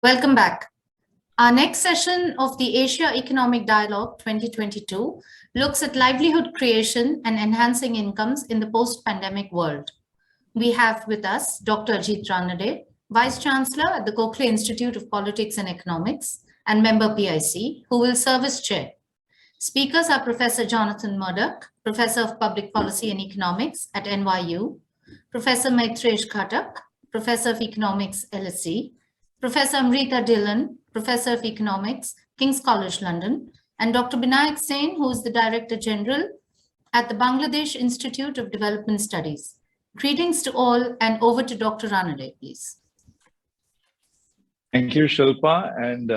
Welcome back. Our next session of the Asia Economic Dialogue 2022 looks at livelihood creation and enhancing incomes in the post-pandemic world. We have with us Dr. Ajit Ranade, Vice-Chancellor at the Gokhale Institute of Politics and Economics and member PIC, who will serve as chair. Speakers are Professor Jonathan Morduch, Professor of Public Policy and Economics at NYU, Professor Maitreesh Ghatak, Professor of Economics, LSE, Professor Amrita Dhillon, Professor of Economics, King's College London, and Dr. Binayak, who is the Director General at the Bangladesh Institute of Development Studies. Greetings to all, and over to Dr. Ranade, please. Thank you, Shilpa, and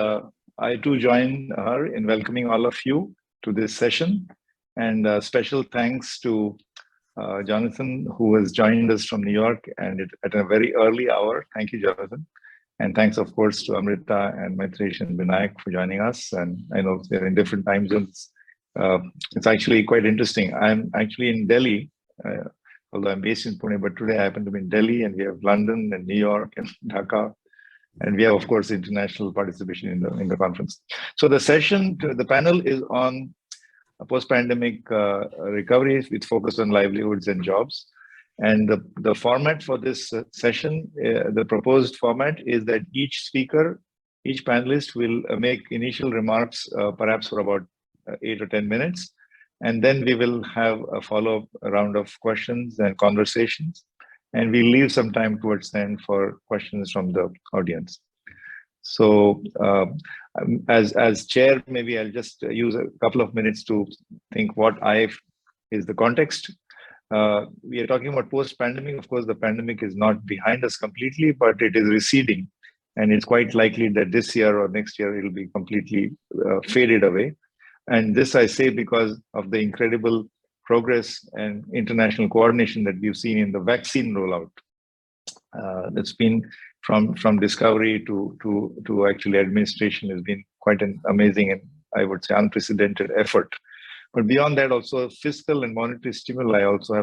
I too join her in welcoming all of you to this session. And special thanks to Jonathan, who has joined us from New York and at a very early hour. Thank you, Jonathan. And thanks, of course, to Amrita and Maitreesh and Binayak for joining us. And I know they're in different time zones. It's actually quite interesting. I'm actually in Delhi, although I'm based in Pune, but today I happen to be in Delhi, and we have London and New York and Dhaka. And we have, of course, international participation in the conference. So the session, the panel is on post-pandemic recovery with focus on livelihoods and jobs. And the format for this session, the proposed format is that each speaker, each panelist will make initial remarks, perhaps for about 8 or 10 minutes. And then we will have a follow-up round of questions and conversations. And we leave some time towards the end for questions from the audience. So as chair, maybe I'll just use a couple of minutes to think what is the context. We are talking about post-pandemic. Of course, the pandemic is not behind us completely, but it is receding. And it's quite likely that this year or next year, it will be completely faded away. And this I say because of the incredible progress and international coordination that we've seen in the vaccine rollout. That's been from discovery to actually administration has been quite an amazing and I would say unprecedented effort. But beyond that, also fiscal and monetary stimuli also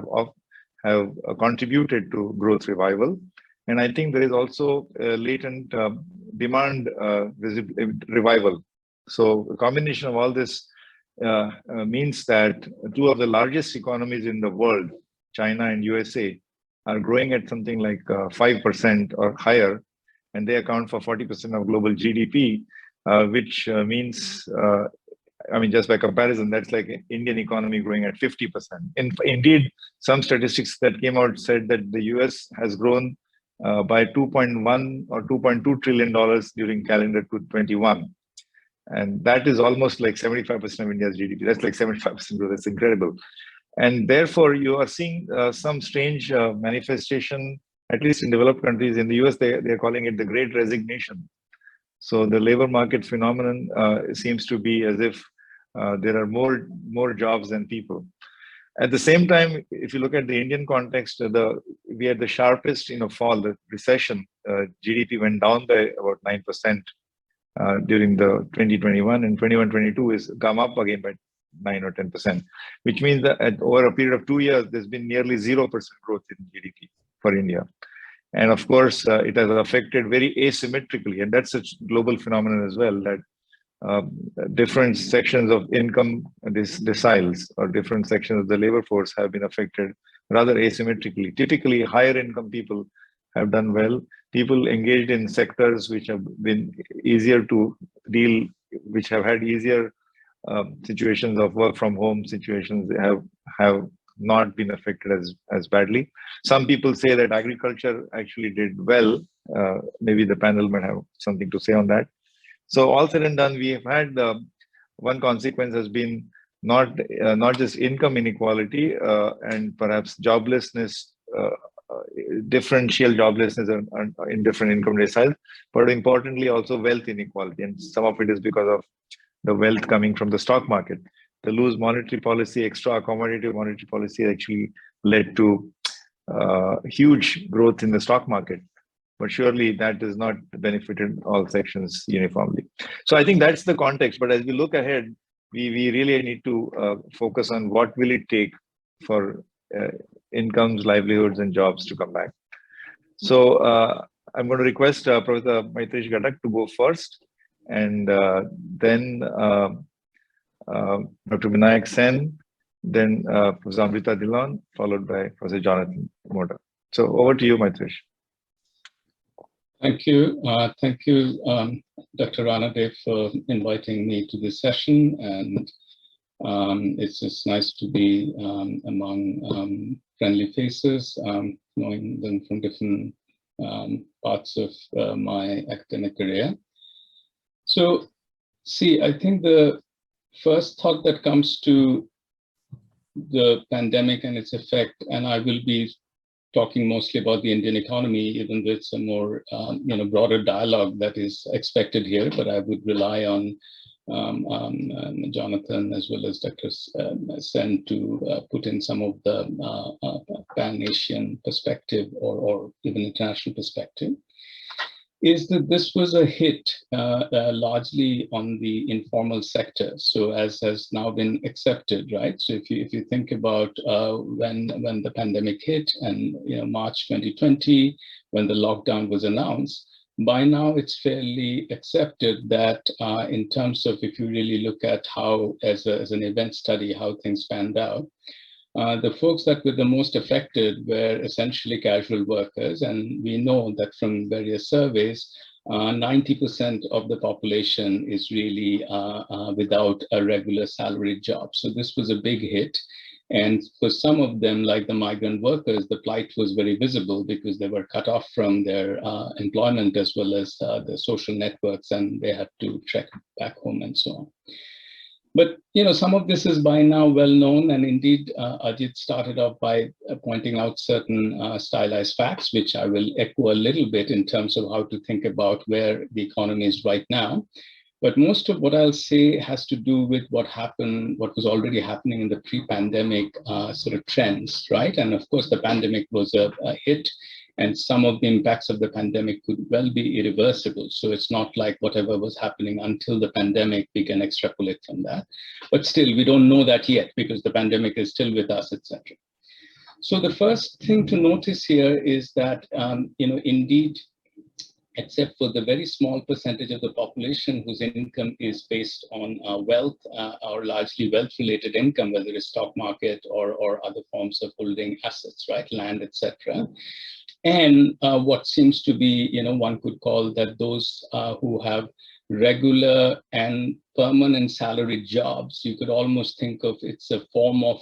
have contributed to growth revival. And I think there is also a latent demand revival. So a combination of all this means that two of the largest economies in the world, China and USA, are growing at something like 5% or higher, and they account for 40% of global GDP, which means, I mean, just by comparison, that's like an Indian economy growing at 50%. Indeed, some statistics that came out said that the US has grown by $2.1 or $2.2 trillion during calendar 2021. And that is almost like 75% of India's GDP. That's like 75% growth. That's incredible. And therefore, you are seeing some strange manifestation, at least in developed countries. In the US, they're calling it the Great Resignation. So the labor market phenomenon seems to be as if there are more jobs than people. At the same time, if you look at the Indian context, we had the sharpest fall, the recession. GDP went down by about 9%. During the 2021 and 21-22 is come up again by 9 or 10%, which means that over a period of 2 years, there's been nearly 0% growth in GDP for India. And of course, it has affected very asymmetrically, and that's a global phenomenon as well, that different sections of income deciles or different sections of the labor force have been affected rather asymmetrically. Typically, higher income people have done well. People engaged in sectors which have been easier to deal, which have had easier situations of work from home situations have not been affected as badly. Some people say that agriculture actually did well. Maybe the panel might have something to say on that. So all said and done, we have had one consequence has been not just income inequality and perhaps joblessness, differential joblessness in different income deciles, but importantly also wealth inequality. And some of it is because of the wealth coming from the stock market. The loose monetary policy, extra accommodative monetary policy actually led to huge growth in the stock market. But surely that does not benefited all sections uniformly. So I think that's the context. But as we look ahead, we really need to focus on what will it take for incomes, livelihoods, and jobs to come back. So I'm going to request Professor Maitreesh Ghatak to go first, and then Dr. Binayak Sen, then Professor Amrita Dhillon, followed by Professor Jonathan Morduch. So over to you, Maitreesh. Thank you. Thank you, Dr. Ranade, for inviting me to this session. And it's just nice to be among friendly faces, knowing them from different parts of my academic career. So, see, I think the first thought that comes to the pandemic and its effect, and I will be talking mostly about the Indian economy, even with some more broader dialogue that is expected here, but I would rely on Jonathan as well as Dr. Sen to put in some of the pan-Asian perspective or even international perspective. Is that this was a hit largely on the informal sector. So as has now been accepted, right? So if you think about when the pandemic hit and March 2020, when the lockdown was announced, by now it's fairly accepted that in terms of if you really look at how as an event study how things panned out, the folks that were the most affected were essentially casual workers. And we know that from various surveys, 90% of the population is really without a regular salaried job. So this was a big hit. And for some of them, like the migrant workers, the plight was very visible because they were cut off from their employment as well as the social networks, and they had to trek back home and so on. But some of this is by now well known, and indeed, Ajit started off by pointing out certain stylized facts, which I will echo a little bit in terms of how to think about where the economy is right now. But most of what I'll say has to do with what was already happening in the pre-pandemic sort of trends, right? And of course, the pandemic was a hit. And some of the impacts of the pandemic could well be irreversible. So it's not like whatever was happening until the pandemic, we can extrapolate from that. But still, we don't know that yet because the pandemic is still with us, etc. So the first thing to notice here is that, indeed, except for the very small percentage of the population whose income is based on wealth or largely wealth-related income, whether it's stock market or other forms of holding assets, right, land, etc. And what seems to be, one could call that those who have regular and permanent salaried jobs, you could almost think of it's a form of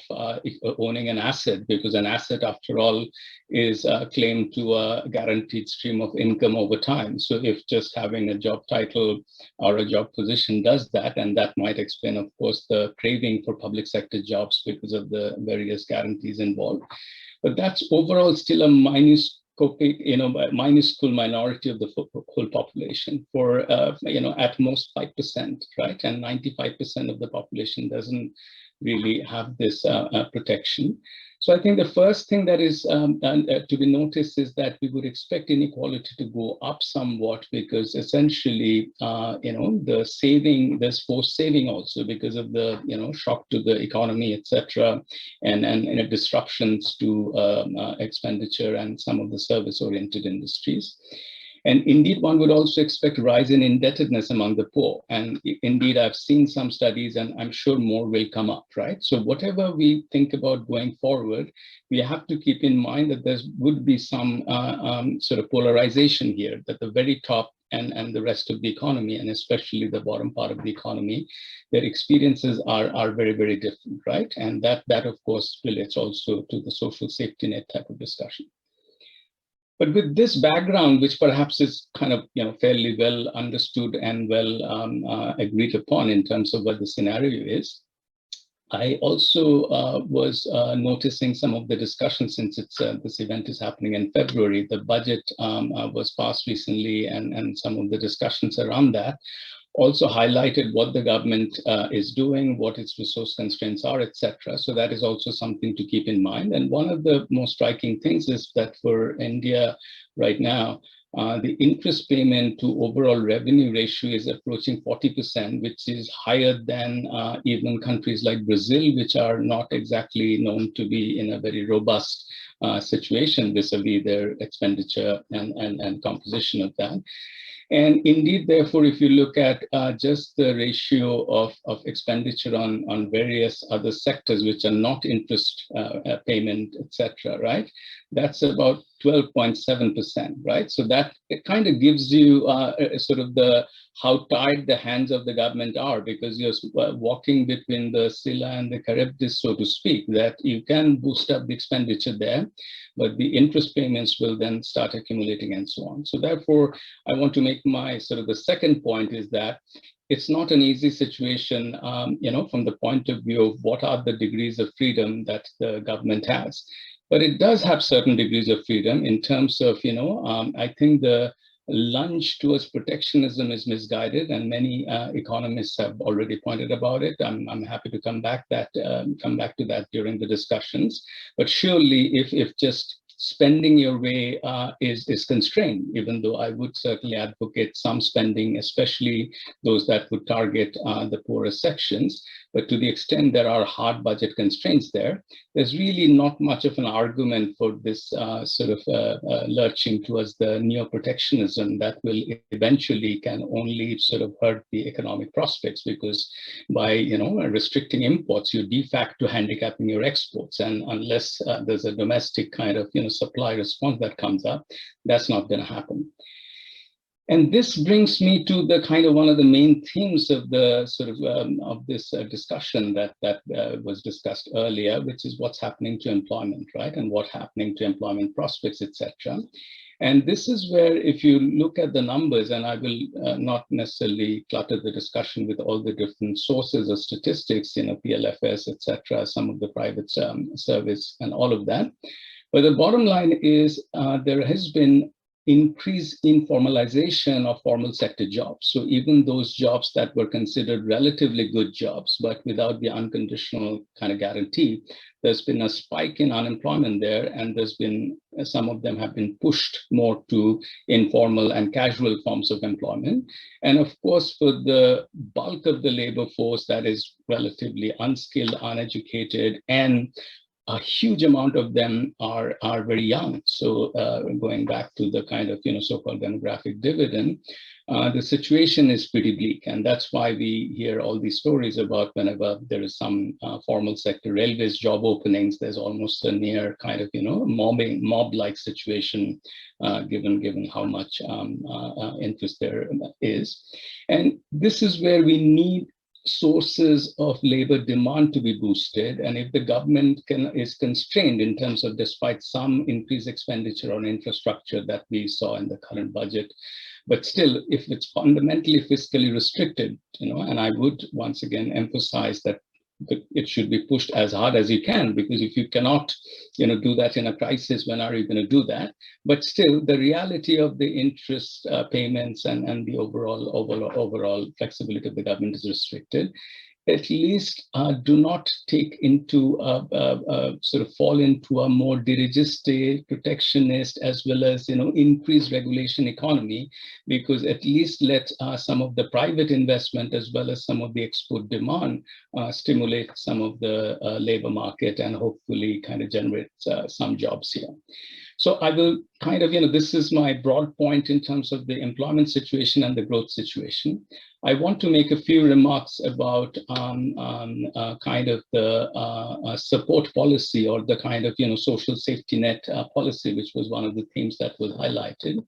owning an asset, because an asset, after all, is claimed to a guaranteed stream of income over time. So if just having a job title or a job position does that, and that might explain, of course, the craving for public sector jobs because of the various guarantees involved. But that's overall still a minuscule minority of the whole population, for at most 5%, right? And 95% of the population doesn't really have this protection. So I think the first thing that is to be noticed is that we would expect inequality to go up somewhat, because essentially, there's forced saving also because of the shock to the economy, etc., and disruptions to expenditure and some of the service-oriented industries. And indeed, one would also expect a rise in indebtedness among the poor. And indeed, I've seen some studies, and I'm sure more will come up, right? So whatever we think about going forward, we have to keep in mind that there would be some sort of polarization here, that the very top and the rest of the economy, and especially the bottom part of the economy, their experiences are very, very different, right? And that of course, relates also to the social safety net type of discussion. But with this background, which perhaps is kind of fairly well understood and well agreed upon in terms of what the scenario is, I also was noticing some of the discussion, since this event is happening in February. The budget was passed recently, and some of the discussions around that also highlighted what the government is doing, what its resource constraints are, etc. So that is also something to keep in mind. And one of the most striking things is that for India right now, the interest payment to overall revenue ratio is approaching 40%, which is higher than even countries like Brazil, which are not exactly known to be in a very robust situation vis-a-vis their expenditure and composition of that. And indeed, therefore, if you look at just the ratio of expenditure on various other sectors, which are not interest payment, etc., right? That's about 12.7%, right? So that it kind of gives you sort of how tied the hands of the government are, because you're walking between the Scylla and the Charybdis, so to speak, that you can boost up the expenditure there, but the interest payments will then start accumulating and so on. So therefore, I want to make my sort of the second point is that it's not an easy situation, from the point of view of what are the degrees of freedom that the government has. But it does have certain degrees of freedom in terms of, I think the lunge towards protectionism is misguided, and many economists have already pointed about it. I'm happy to come back to that during the discussions. But surely, if just spending your way is constrained, even though I would certainly advocate some spending, especially those that would target the poorer sections. But to the extent there are hard budget constraints there's really not much of an argument for this sort of lurching towards the neo-protectionism that will eventually can only sort of hurt the economic prospects, because by restricting imports, you're de facto handicapping your exports, and unless there's a domestic kind of supply response that comes up, that's not going to happen. And this brings me to the kind of one of the main themes of the sort of this discussion that was discussed earlier, which is what's happening to employment, right? And what's happening to employment prospects, etc. And this is where, if you look at the numbers, and I will not necessarily clutter the discussion with all the different sources of statistics, PLFS, etc., some of the private service and all of that. But the bottom line is there has been increase in formalization of formal sector jobs. So even those jobs that were considered relatively good jobs, but without the unconditional kind of guarantee, there's been a spike in unemployment there, and there's been, some of them have been pushed more to informal and casual forms of employment. And of course, for the bulk of the labor force that is relatively unskilled, uneducated, and a huge amount of them are very young. So going back to the kind of so-called demographic dividend, the situation is pretty bleak, and that's why we hear all these stories about whenever there is some formal sector railways job openings, there's almost a near kind of mob-like situation, given how much interest there is. And this is where we need sources of labor demand to be boosted, and if the government is constrained in terms of, despite some increased expenditure on infrastructure that we saw in the current budget, but still, if it's fundamentally fiscally restricted, and I would once again emphasize that it should be pushed as hard as you can, because if you cannot do that in a crisis, when are you going to do that? But still, the reality of the interest payments and the overall flexibility of the government is restricted. At least do not take into sort of fall into a more dirigiste, protectionist, as well as increased regulation economy, because at least let some of the private investment as well as some of the export demand stimulate some of the labor market and hopefully kind of generate some jobs here. So I will kind of, this is my broad point in terms of the employment situation and the growth situation. I want to make a few remarks about kind of the support policy, or the kind of, social safety net policy, which was one of the themes that was highlighted.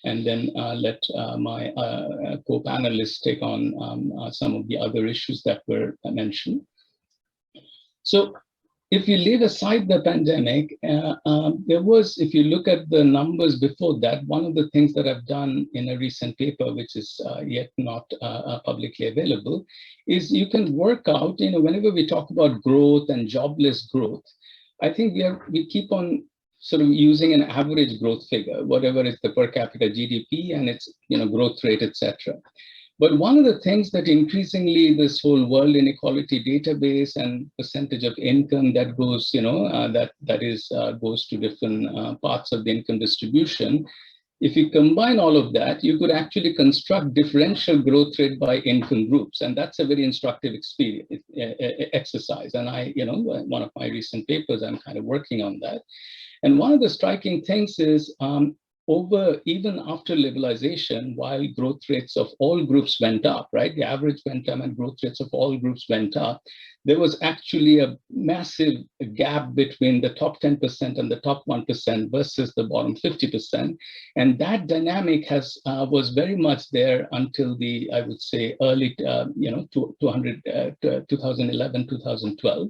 And then let my co-panelists take on some of the other issues that were mentioned. So if you leave aside the pandemic, there was, if you look at the numbers before that, one of the things that I've done in a recent paper, which is yet not publicly available, is you can work out, whenever we talk about growth and jobless growth, I think we keep on sort of using an average growth figure, whatever is the per capita GDP and its growth rate, etc. But one of the things that increasingly this whole world inequality database and percentage of income that goes, goes to different parts of the income distribution, If you combine all of that, you could actually construct differential growth rate by income groups. And that's a very instructive experience, exercise. And one of my recent papers, I'm kind of working on that. And one of the striking things is even after liberalization, while growth rates of all groups went up, right? The average went up and growth rates of all groups went up. There was actually a massive gap between the top 10% and the top 1% versus the bottom 50%. And that dynamic was very much there until the, I would say, early, 2011, 2012.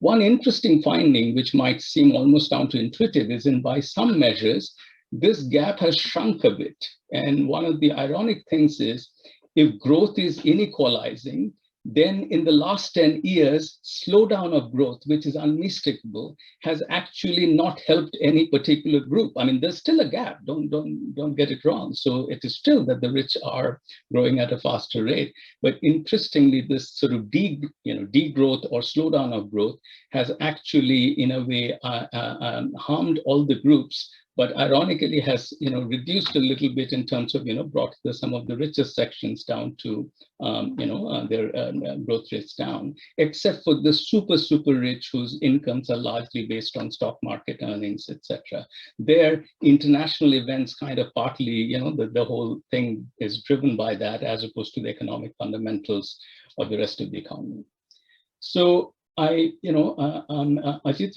One interesting finding, which might seem almost counterintuitive, is by some measures, this gap has shrunk a bit. And one of the ironic things is, if growth is inequalizing, then in the last 10 years, slowdown of growth, which is unmistakable, has actually not helped any particular group. I mean, there's still a gap, don't get it wrong. So it is still that the rich are growing at a faster rate. But interestingly, this sort of degrowth or slowdown of growth has actually, in a way, harmed all the groups, but ironically has reduced a little bit in terms of brought some of the richest sections down to their growth rates down, except for the super rich whose incomes are largely based on stock market earnings, etc. Their international events kind of partly the whole thing is driven by that, as opposed to the economic fundamentals of the rest of the economy. So Ajit,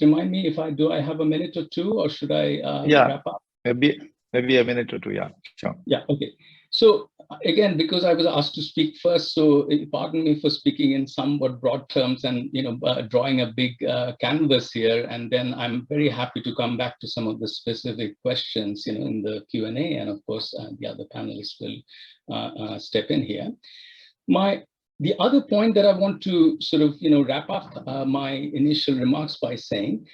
remind me if I have a minute or two, or should I wrap up? Maybe a minute or two, yeah, sure. Yeah, okay. So again, because I was asked to speak first, so pardon me for speaking in somewhat broad terms and drawing a big canvas here, and then I'm very happy to come back to some of the specific questions in the Q&A, and of course the other panelists will step in here. The other point that I want to sort of wrap up my initial remarks by saying,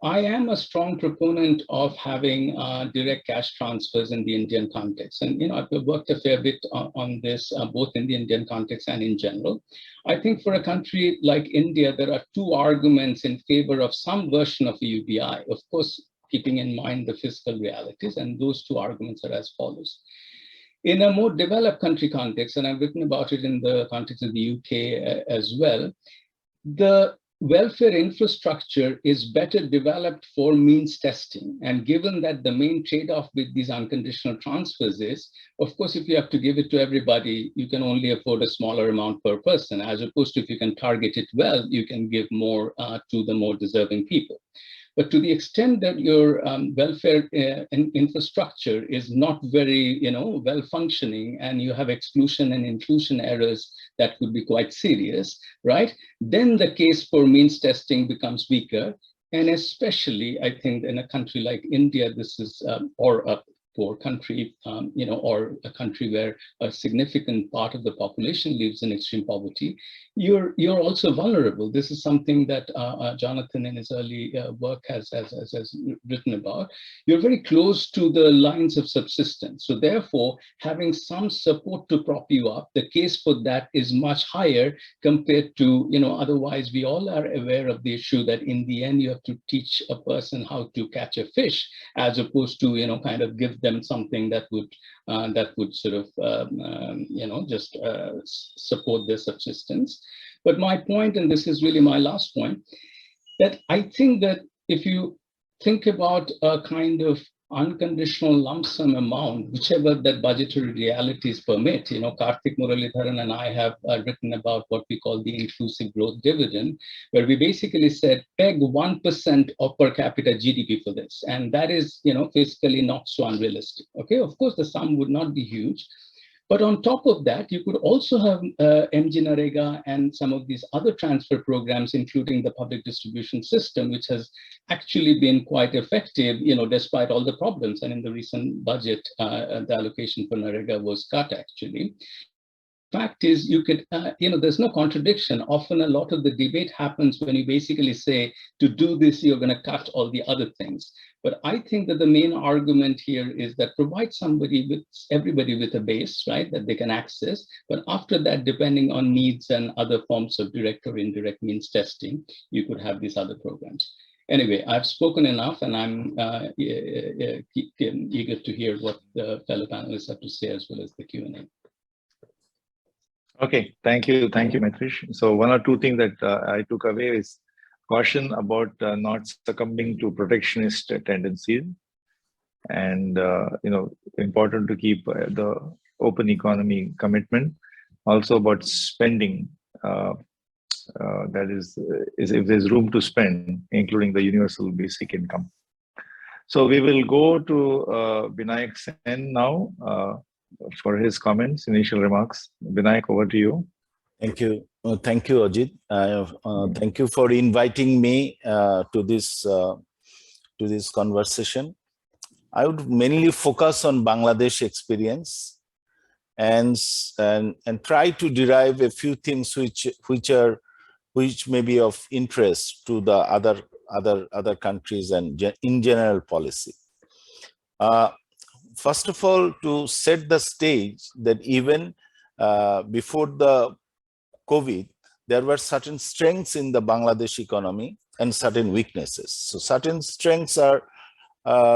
I am a strong proponent of having direct cash transfers in the Indian context. And I've worked a fair bit on this, both in the Indian context and in general. I think for a country like India, there are two arguments in favor of some version of a UBI, of course, keeping in mind the fiscal realities. And those two arguments are as follows. In a more developed country context, and I've written about it in the context of the UK as well, the welfare infrastructure is better developed for means testing. And given that the main trade-off with these unconditional transfers is, of course, if you have to give it to everybody, you can only afford a smaller amount per person, as opposed to if you can target it well, you can give more to the more deserving people. But to the extent that your welfare infrastructure is not very, well functioning, and you have exclusion and inclusion errors that could be quite serious, right? Then the case for means testing becomes weaker. And especially, I think, in a country like India, this is, or a poor country, or a country where a significant part of the population lives in extreme poverty, you're also vulnerable. This is something that Jonathan in his early work has written about. You're very close to the lines of subsistence. So therefore, having some support to prop you up, the case for that is much higher compared to, otherwise we all are aware of the issue that in the end, you have to teach a person how to catch a fish, as opposed to, kind of give them something that would sort of, just support their subsistence. But my point, and this is really my last point, that I think that if you think about a kind of unconditional lump sum amount, whichever that budgetary realities permit, Karthik Muralidharan and I have written about what we call the inclusive growth dividend, where we basically said, peg 1% of per capita GDP for this. And that is, fiscally not so unrealistic. Okay, of course, the sum would not be huge. But on top of that, you could also have MG Narega and some of these other transfer programs, including the public distribution system, which has actually been quite effective, despite all the problems. And in the recent budget, the allocation for Narega was cut, actually. Fact is, you could, there's no contradiction. Often a lot of the debate happens when you basically say, to do this, you're going to cut all the other things. But I think that the main argument here is that provide everybody with a base, right, that they can access. But after that, depending on needs and other forms of direct or indirect means testing, you could have these other programs. Anyway, I've spoken enough, and I'm eager to hear what the fellow panelists have to say, as well as the Q&A. Okay, thank you, Maitreesh. So one or two things that I took away is caution about not succumbing to protectionist tendencies, and important to keep the open economy commitment. Also about spending, that is if there's room to spend, including the universal basic income. So we will go to Binayak Sen now for his comments, initial remarks. Binayak, over to you. Thank you. Thank you, Ajit. Thank you for inviting me to this conversation. I would mainly focus on Bangladesh experience and try to derive a few things which may be of interest to the other countries and in general policy. First of all, to set the stage that even before the COVID, there were certain strengths in the Bangladesh economy and certain weaknesses. So certain strengths are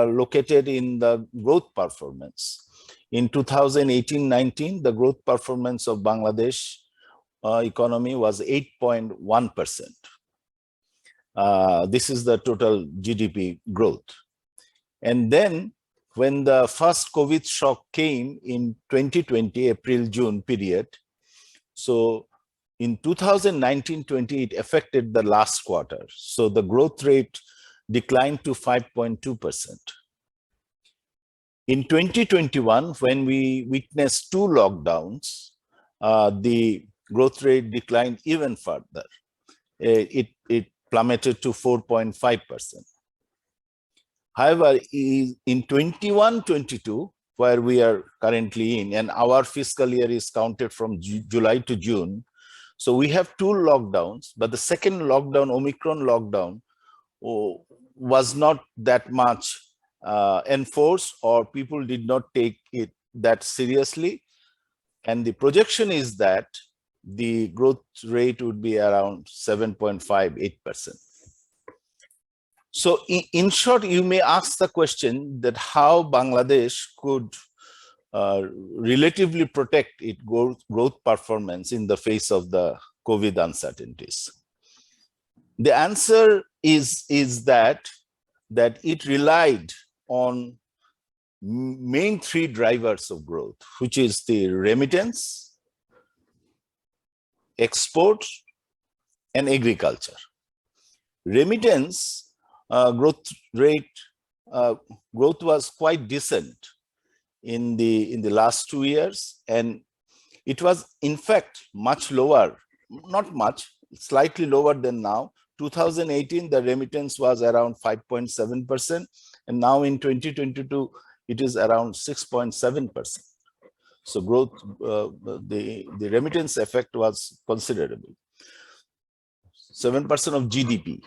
located in the growth performance. In 2018-19, the growth performance of Bangladesh economy was 8.1%. This is the total GDP growth. And then when the first COVID shock came in 2020, April-June period, so in 2019-20, it affected the last quarter. So the growth rate declined to 5.2%. In 2021, when we witnessed 2 lockdowns, the growth rate declined even further. It plummeted to 4.5%. However, in 21-22, where we are currently in, and our fiscal year is counted from July to June, so we have 2 lockdowns, but the second lockdown, Omicron lockdown, was not that much enforced, or people did not take it that seriously. And the projection is that the growth rate would be around 7.58%. So in short, you may ask the question that how Bangladesh could relatively protect its growth performance in the face of the COVID uncertainties. The answer is that it relied on main 3 drivers of growth, which is the remittance, export, and agriculture. Remittance growth was quite decent in the last 2 years, and it was in fact much lower, not much, slightly lower than now. 2018, the remittance was around 5.7%, and now in 2022, it is around 6.7%. So growth, the remittance effect was considerable. 7% of GDP.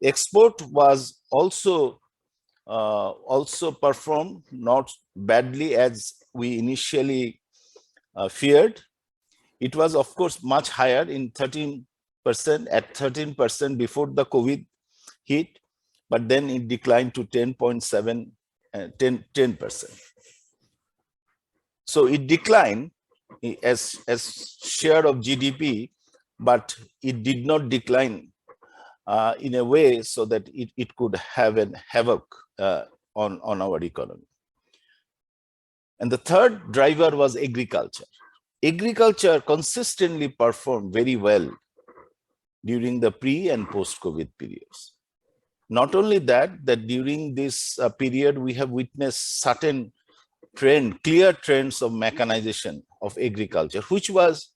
Export was also performed not badly as we initially feared. It was, of course, much higher in 13%, at 13% before the COVID hit, but then it declined to 10.7, 10%. So it declined as share of GDP, but it did not decline in a way so that it could have a havoc on our economy. And the third driver was agriculture. Agriculture consistently performed very well during the pre and post-COVID periods. Not only that during this period, we have witnessed certain clear trends of mechanization of agriculture, which was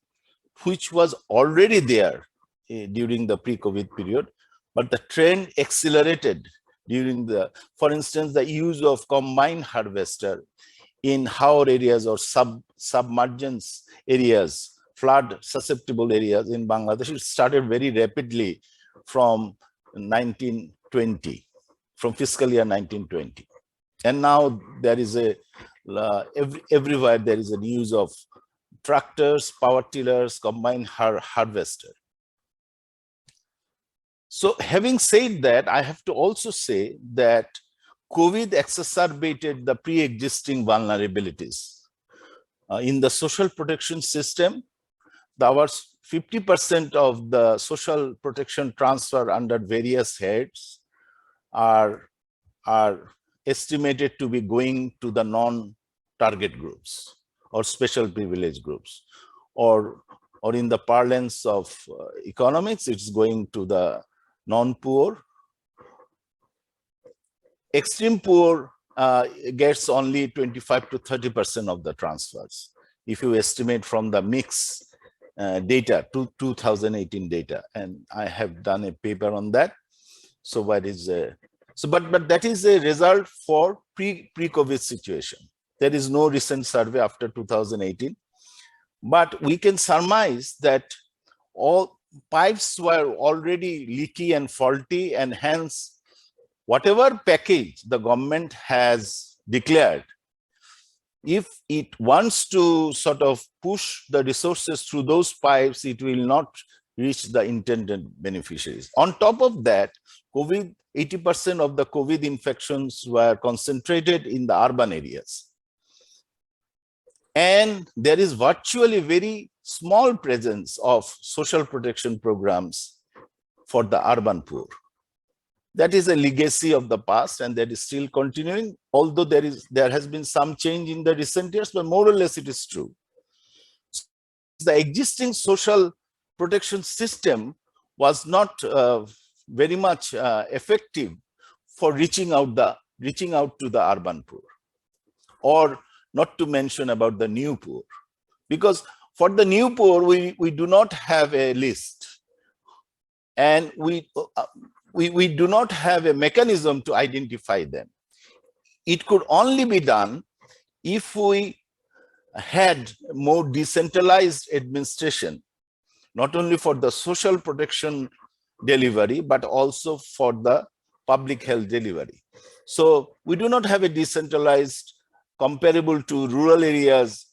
already there during the pre-COVID period, but the trend accelerated during for instance, the use of combined harvester in Haor areas or submergence areas, flood susceptible areas in Bangladesh. It started very rapidly from 1920, from fiscal year 1920. And now there is everywhere there is a use of tractors, power tillers, combined harvester. So having said that, I have to also say that COVID exacerbated the pre-existing vulnerabilities. In the social protection system, our 50% of the social protection transfer under various heads are estimated to be going to the non-target groups or special privilege groups, or in the parlance of economics, it's going to the non-poor. Extreme poor gets only 25 to 30% of the transfers, if you estimate from the mix data, 2018 data, and I have done a paper on that. So what is but that is a result for pre-COVID situation. There is no recent survey after 2018, but we can surmise that all pipes were already leaky and faulty, and hence whatever package the government has declared, if it wants to sort of push the resources through those pipes, it will not reach the intended beneficiaries. On top of that, 80% of the COVID infections were concentrated in the urban areas. And there is virtually very small presence of social protection programs for the urban poor. That is a legacy of the past, and that is still continuing, although there has been some change in the recent years, but more or less it is true. The existing social protection system was not very much effective for reaching out to the urban poor, or not to mention about the new poor, because for the new poor we do not have a list, and we do not have a mechanism to identify them. It could only be done if we had more decentralized administration, not only for the social protection delivery, but also for the public health delivery. So we do not have a decentralized, comparable to rural areas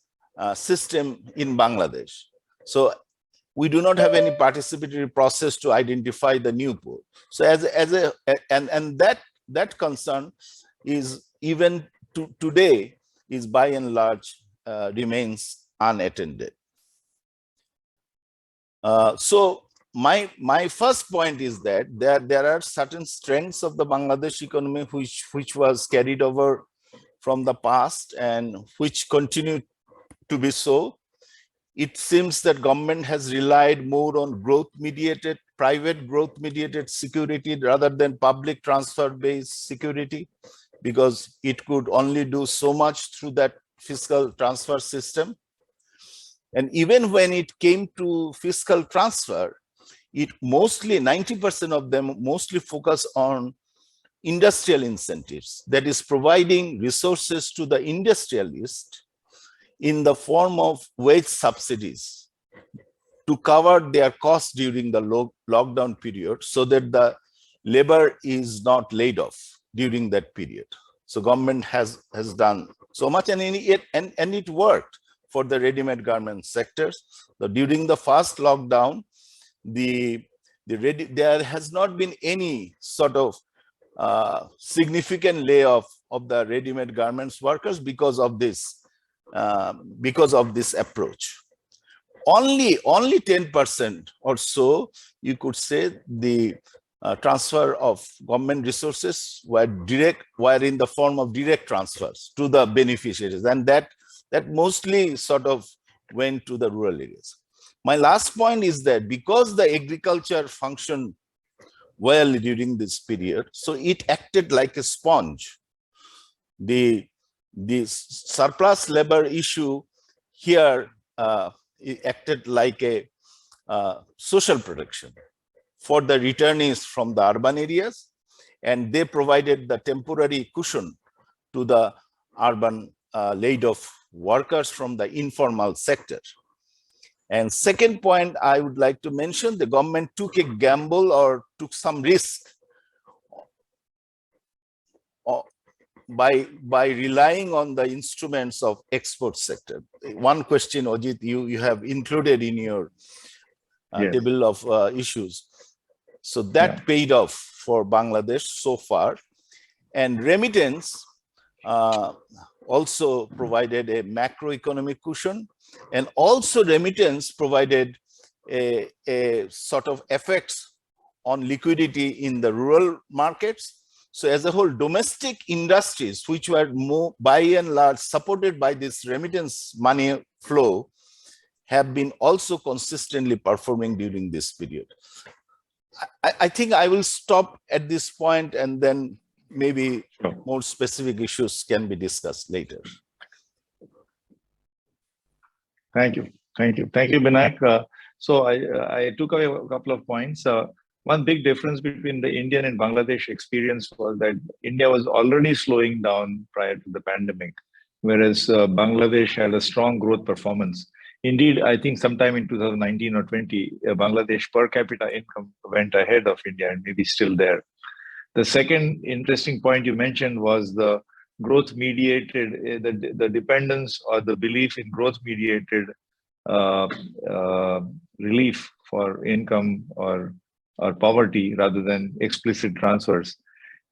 system in Bangladesh. So we do not have any participatory process to identify the new poor. So that concern is, even today, is by and large remains unattended. So my first point is that there are certain strengths of the Bangladesh economy which was carried over from the past and which continue to be so. It seems that government has relied more on private growth-mediated security rather than public transfer-based security, because it could only do so much through that fiscal transfer system. And even when it came to fiscal transfer, it mostly, 90% of them mostly focus on industrial incentives, that is providing resources to the industrialist in the form of wage subsidies to cover their costs during the lockdown period, so that the labor is not laid off during that period. So government has done so much, and it worked for the ready-made garment sectors. So during the first lockdown, there has not been any sort of significant layoff of the ready-made garments workers because of this approach. Only 10% or so, you could say, the transfer of government resources were in the form of direct transfers to the beneficiaries, and that mostly sort of went to the rural areas. My last point is that because the agriculture functioned well during this period, so it acted like a sponge. The surplus labor issue here it acted like a social protection for the returnees from the urban areas, and they provided the temporary cushion to the urban laid-off workers from the informal sector. And second point I would like to mention, the government took a gamble or took some risk by relying on the instruments of export sector. One question, Ajit, you have included in your Yes. table of issues. So that paid off for Bangladesh so far. And remittance also provided a macroeconomic cushion, and also remittance provided a sort of effects on liquidity in the rural markets. So as a whole, domestic industries, which were more by and large supported by this remittance money flow, have been also consistently performing during this period. I think I will stop at this point, and then maybe more specific issues can be discussed later. Thank you. Thank you. Thank you, Binayak. So I took away a couple of points. One big difference between the Indian and Bangladesh experience was that India was already slowing down prior to the pandemic, whereas Bangladesh had a strong growth performance. Indeed, I think sometime in 2019 or 20, Bangladesh per capita income went ahead of India and maybe still there. The second interesting point you mentioned was the growth mediated, the dependence or the belief in growth mediated relief for income or poverty rather than explicit transfers.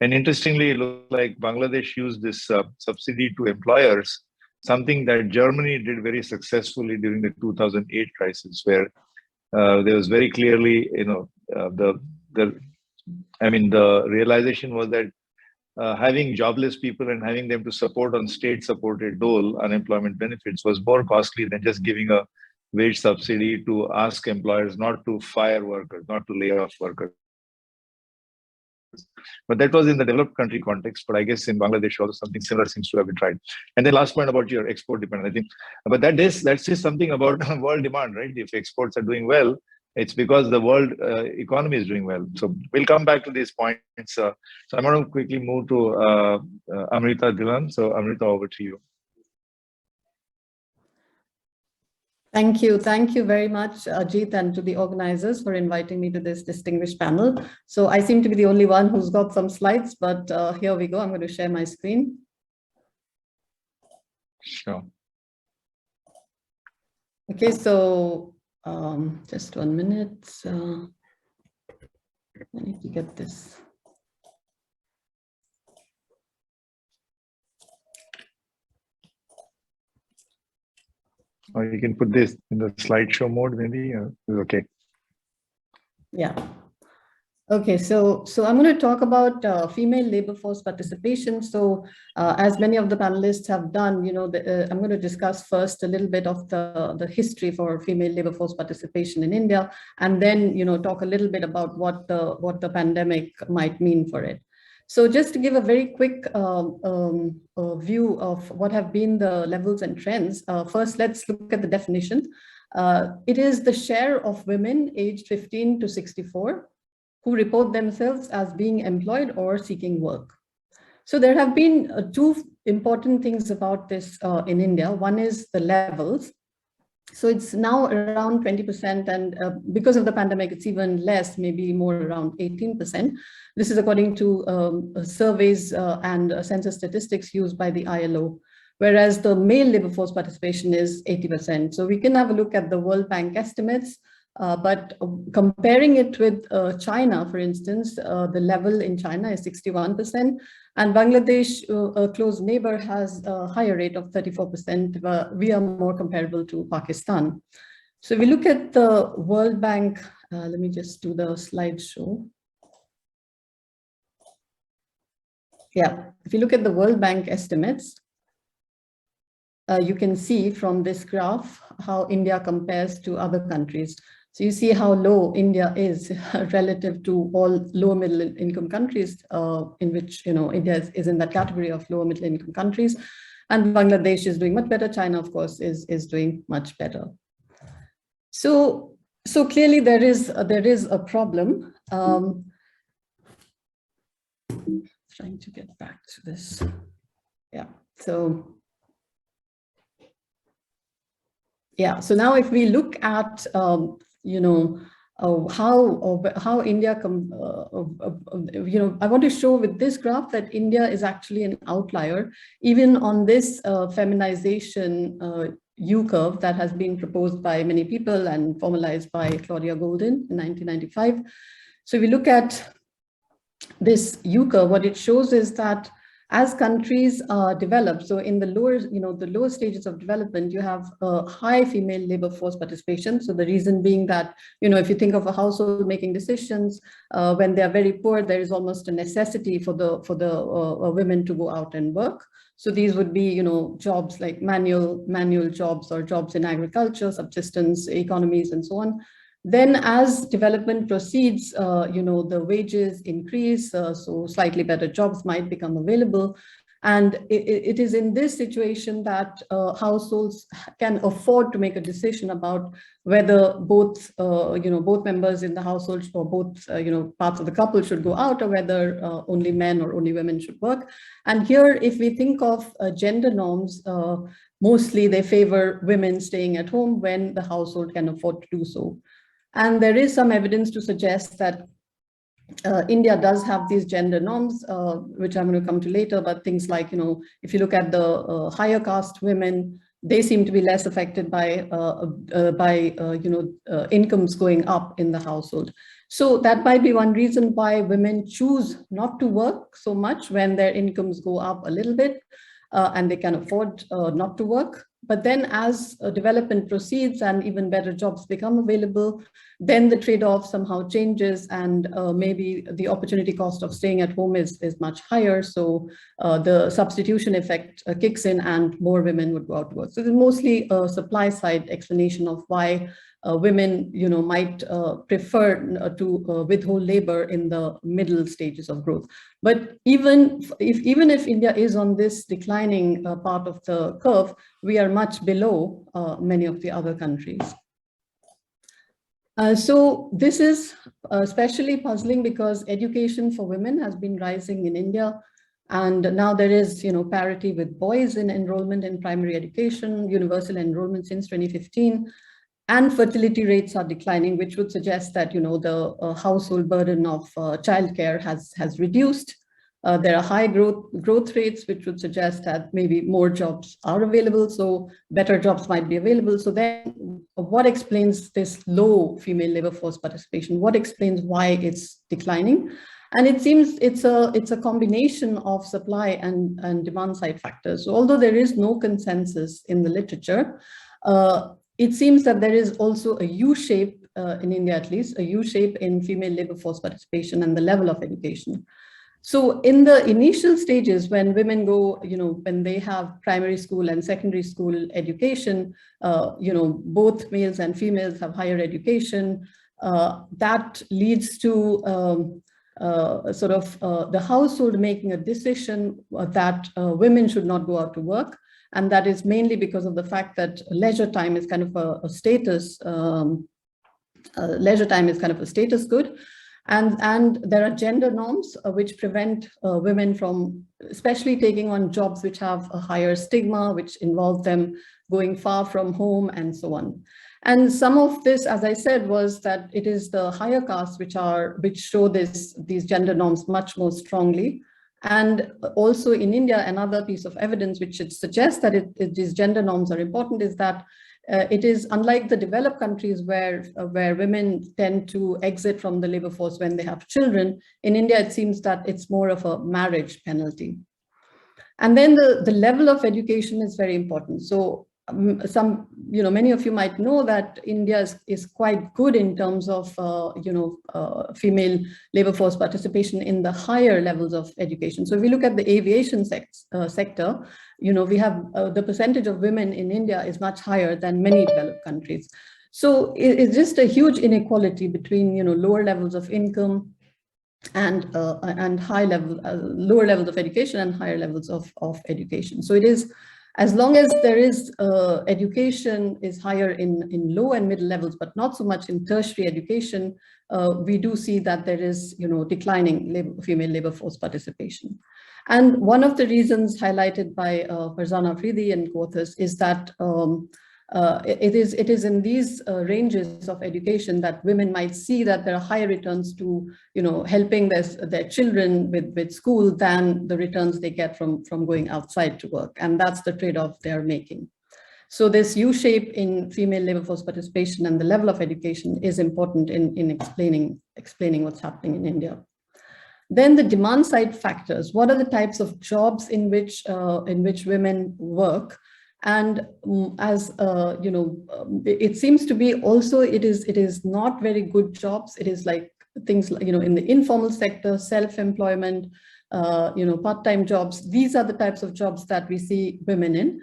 And interestingly, it looks like Bangladesh used this subsidy to employers, something that Germany did very successfully during the 2008 crisis, where there was very clearly, the realization was that having jobless people and having them to support on state-supported dole unemployment benefits was more costly than just giving a wage subsidy to ask employers not to fire workers, not to lay off workers. But that was in the developed country context. But I guess in Bangladesh also something similar seems to have been tried. And then last point about your export dependence, I think. But that says something about world demand, right? If exports are doing well, it's because the world economy is doing well. So we'll come back to these points. So I'm going to quickly move to Amrita, Dhillon. So Amrita, over to you. Thank you. Thank you very much, Ajit, and to the organizers for inviting me to this distinguished panel. So I seem to be the only one who's got some slides, but here we go. I'm going to share my screen. Sure. Okay, so just 1 minute. I need to get this. Or you can put this in the slideshow mode, maybe. Okay. Yeah. Okay, so I'm going to talk about female labor force participation. So as many of the panelists have done, I'm going to discuss first a little bit of the history for female labor force participation in India, and then talk a little bit about what the pandemic might mean for it. So just to give a very quick view of what have been the levels and trends, first let's look at the definition. It is the share of women aged 15 to 64 who report themselves as being employed or seeking work. So there have been two important things about this in India. One is the levels. So it's now around 20%, and because of the pandemic, it's even less, maybe more around 18%. This is according to surveys and census statistics used by the ILO, whereas the male labor force participation is 80%. So we can have a look at the World Bank estimates, but comparing it with China, for instance, the level in China is 61%, and Bangladesh, a close neighbor, has a higher rate of 34%. We are more comparable to Pakistan. So if we look at the World Bank, let me just do the slideshow. Yeah, if you look at the World Bank estimates, you can see from this graph how India compares to other countries. So you see how low India is relative to all low middle income countries, in which India is in that category of low middle income countries, and Bangladesh is doing much better. China, of course, is doing much better. So clearly there is a problem. Trying to get back to this. Yeah. So now if we look at how India, I want to show with this graph that India is actually an outlier, even on this feminization U-curve that has been proposed by many people and formalized by Claudia Goldin in 1995. So if we look at this U-curve, what it shows is that as countries develop, so in the lower, the lower stages of development, you have high female labor force participation. So the reason being that, if you think of a household making decisions, when they are very poor, there is almost a necessity for the women to go out and work. So these would be, jobs like manual jobs or jobs in agriculture, subsistence economies, and so on. Then as development proceeds, the wages increase, so slightly better jobs might become available. And it is in this situation that households can afford to make a decision about whether both members in the household or both, parts of the couple should go out, or whether only men or only women should work. And here, if we think of gender norms, mostly they favor women staying at home when the household can afford to do so. And there is some evidence to suggest that India does have these gender norms, which I'm going to come to later, but things like, if you look at the higher caste women, they seem to be less affected by incomes going up in the household. So that might be one reason why women choose not to work so much when their incomes go up a little bit, and they can afford not to work. But then as development proceeds and even better jobs become available, then the trade-off somehow changes, and maybe the opportunity cost of staying at home is much higher. So the substitution effect kicks in and more women would go out to work. So there's mostly a supply side explanation of why women, might prefer to withhold labor in the middle stages of growth. But even if India is on this declining part of the curve, we are much below many of the other countries. So this is especially puzzling because education for women has been rising in India. And now there is, parity with boys in enrollment in primary education, universal enrollment since 2015. And fertility rates are declining, which would suggest that, the household burden of childcare has reduced. There are high growth rates, which would suggest that maybe more jobs are available, so better jobs might be available. So then what explains this low female labor force participation? What explains why it's declining? And it seems it's a combination of supply and demand side factors. So although there is no consensus in the literature, it seems that there is also a U-shape, in India at least, a U-shape in female labor force participation and the level of education. So in the initial stages, when women go, when they have primary school and secondary school education, both males and females have higher education. That leads to the household making a decision that women should not go out to work. And that is mainly because of the fact that leisure time is kind of a status, good. And there are gender norms which prevent women from especially taking on jobs which have a higher stigma, which involve them going far from home and so on. And some of this, as I said, was that it is the higher castes which show these gender norms much more strongly. And also in India, another piece of evidence which suggests that these gender norms are important is that it is unlike the developed countries where women tend to exit from the labor force when they have children. In India, it seems that it's more of a marriage penalty. And then the level of education is very important. So many of you might know that India is quite good in terms of, female labor force participation in the higher levels of education. So if we look at the aviation sector, we have the percentage of women in India is much higher than many developed countries. So it's just a huge inequality between, lower levels of income and lower levels of education and higher levels of education. So it is, as long as there is education is higher in low and middle levels, but not so much in tertiary education, we do see that there is, declining female labor force participation. And one of the reasons highlighted by Farzana Afridi and co-authors is that it is in these ranges of education that women might see that there are higher returns to, helping their children with school than the returns they get from going outside to work. And that's the trade-off they're making. So this U-shape in female labor force participation and the level of education is important in explaining what's happening in India. Then the demand side factors. What are the types of jobs in which women work? And as you know, it seems to be also it is not very good jobs. It is like things like, you know, in the informal sector, self-employment, you know, part-time jobs. These are the types of jobs that we see women in.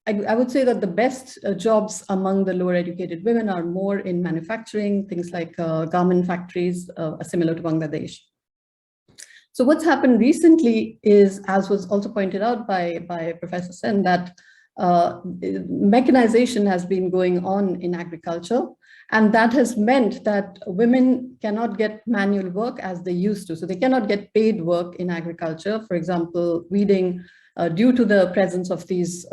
I would say that the best jobs among the lower educated women are more in manufacturing, things like garment factories, similar to Bangladesh. So what's happened recently is, as was also pointed out by Professor Sen, that mechanization has been going on in agriculture, and that has meant that women cannot get manual work as they used to. So they cannot get paid work in agriculture, for example, weeding, due to the presence of this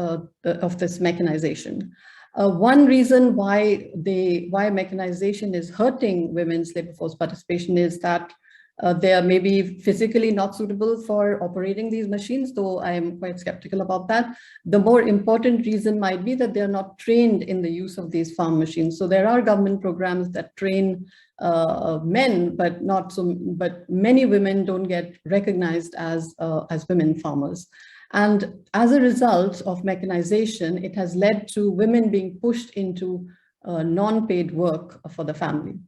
mechanization. One reason why mechanization is hurting women's labor force participation is that they are maybe physically not suitable for operating these machines, though I am quite skeptical about that. The more important reason might be that they are not trained in the use of these farm machines. So there are government programs that train men, but many women don't get recognized as women farmers. And as a result of mechanization, it has led to women being pushed into non-paid work for the family.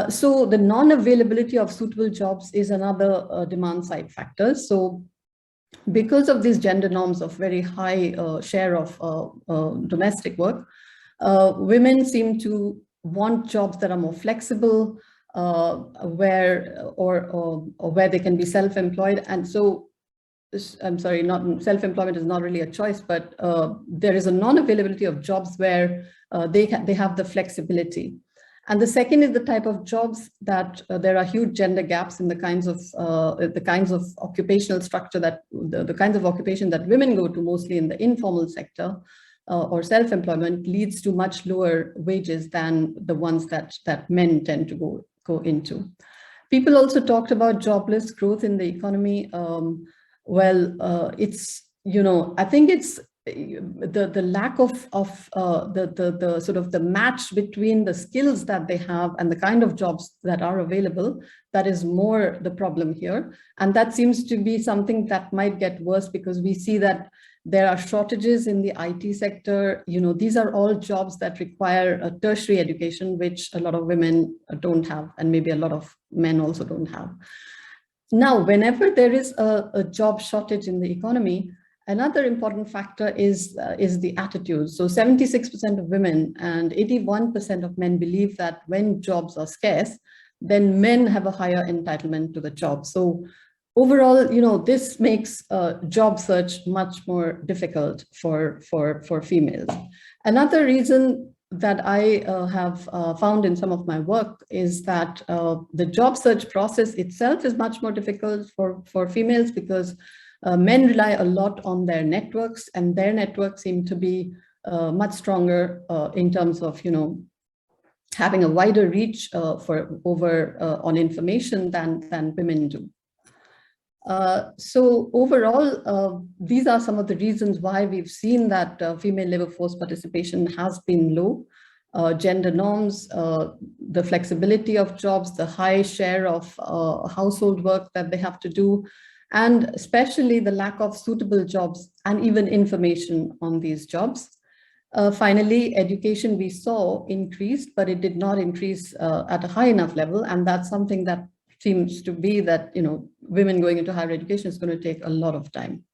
So the non-availability of suitable jobs is another demand side factor. So because of these gender norms of very high share of domestic work, women seem to want jobs that are more flexible, where they can be self-employed. And so, I'm sorry, not self-employment is not really a choice, but there is a non-availability of jobs where they have the flexibility. And the second is the type of jobs that there are huge gender gaps in the kinds of occupational structure that the kinds of occupation that women go to, mostly in the informal sector or self-employment, leads to much lower wages than the ones that men tend to go into. People also talked about jobless growth in the economy. It's, you know, I think it's the lack of the sort of the match between the skills that they have and the kind of jobs that are available that is more the problem here. And that seems to be something that might get worse because we see that there are shortages in the IT sector. You know, these are all jobs that require a tertiary education, which a lot of women don't have, and maybe a lot of men also don't have. Now, whenever there is a job shortage in the economy, another important factor is the attitude. So 76% of women and 81% of men believe that when jobs are scarce, then men have a higher entitlement to the job. So overall, you know, this makes job search much more difficult for females. Another reason that I have found in some of my work is that the job search process itself is much more difficult for females because men rely a lot on their networks, and their networks seem to be much stronger in terms of, you know, having a wider reach on information than women do. So overall, these are some of the reasons why we've seen that female labor force participation has been low. Gender norms, the flexibility of jobs, the high share of household work that they have to do, and especially the lack of suitable jobs and even information on these jobs. Finally, education we saw increased, but it did not increase at a high enough level. And that's something that seems to be that, you know, women going into higher education is going to take a lot of time.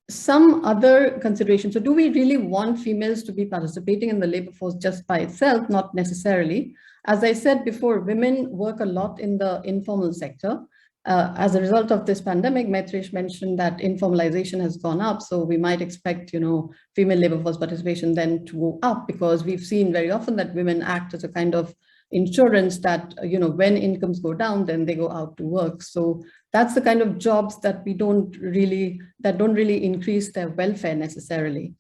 Some other considerations. So do we really want females to be participating in the labor force just by itself? Not necessarily. As I said before, women work a lot in the informal sector. As a result of this pandemic, Maitreesh mentioned that informalization has gone up. So we might expect, you know, female labor force participation then to go up, because we've seen very often that women act as a kind of insurance that, you know, when incomes go down, then they go out to work. So that's the kind of jobs that don't really increase their welfare necessarily.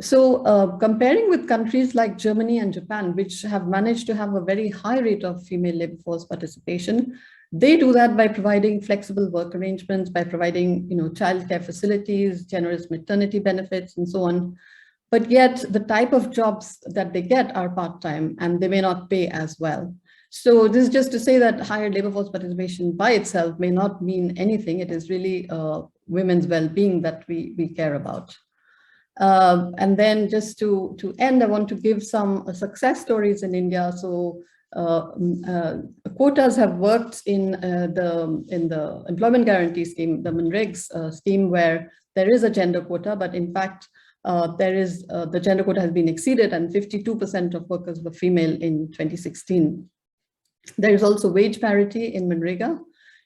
So comparing with countries like Germany and Japan, which have managed to have a very high rate of female labor force participation, They do that by providing flexible work arrangements, by providing, childcare facilities, generous maternity benefits, and so on. But yet the type of jobs that they get are part-time, and they may not pay as well. So this is just to say that higher labor force participation by itself may not mean anything. It is really women's well-being that we care about. And then just to end, I want to give some success stories in India. So quotas have worked in the employment guarantee scheme, the MNREGA scheme, where there is a gender quota, but in fact, the gender quota has been exceeded, and 52% of workers were female in 2016. There is also wage parity in MNREGA.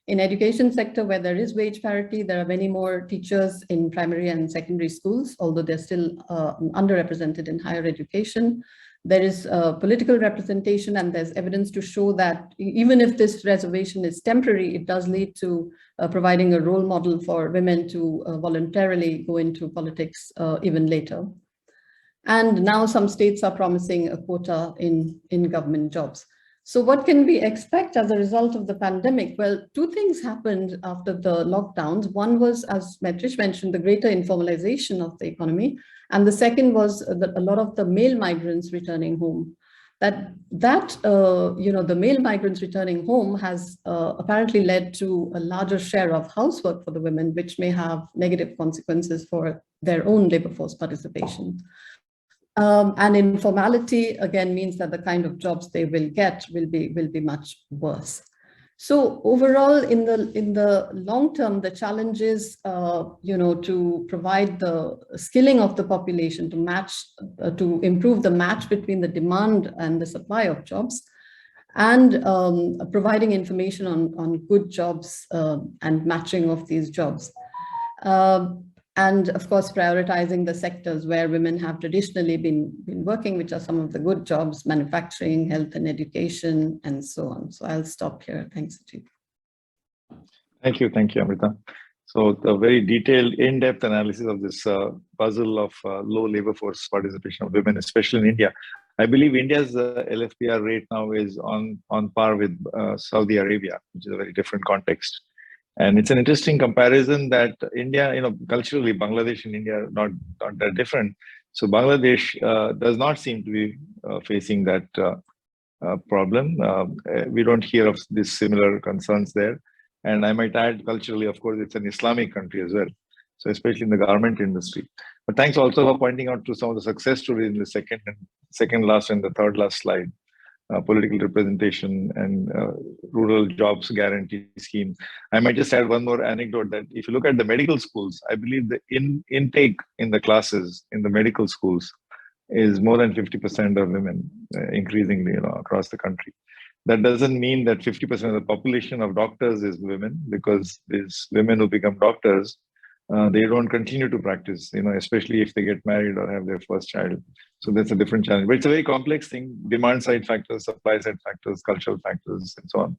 In education sector, where there is wage parity, there are many more teachers in primary and secondary schools, although they're still underrepresented in higher education. There is political representation, and there's evidence to show that even if this reservation is temporary, it does lead to providing a role model for women to voluntarily go into politics even later. And now some states are promising a quota in government jobs. So what can we expect as a result of the pandemic? Well, two things happened after the lockdowns. One was, as Maitreesh mentioned, the greater informalization of the economy. And the second was that a lot of the male migrants returning home. The male migrants returning home has apparently led to a larger share of housework for the women, which may have negative consequences for their own labor force participation. And informality again means that the kind of jobs they will get will be much worse. So overall, in the long term, the challenge is to provide the skilling of the population to improve the match between the demand and the supply of jobs, and providing information on good jobs and matching of these jobs. And of course, prioritizing the sectors where women have traditionally been working, which are some of the good jobs: manufacturing, health and education, and so on. So I'll stop here. Thanks, Ajit. Thank you, Amrita. So the very detailed, in-depth analysis of this puzzle of low labor force participation of women, especially in India. I believe India's LFPR rate now is on par with Saudi Arabia, which is a very different context. And it's an interesting comparison that India, culturally, Bangladesh and India are not that different. So Bangladesh does not seem to be facing that problem. We don't hear of these similar concerns there. And I might add, culturally, of course, it's an Islamic country as well. So especially in the garment industry. But thanks also for pointing out to some of the success stories in the second last and the third last slide. Political representation and rural jobs guarantee scheme. I might just add one more anecdote that if you look at the medical schools, I believe the intake in the classes in the medical schools is more than 50% of women, increasingly across the country. That doesn't mean that 50% of the population of doctors is women, because these women who become doctors, they don't continue to practice, especially if they get married or have their first child. So that's a different challenge. But it's a very complex thing: demand side factors, supply side factors, cultural factors, and so on.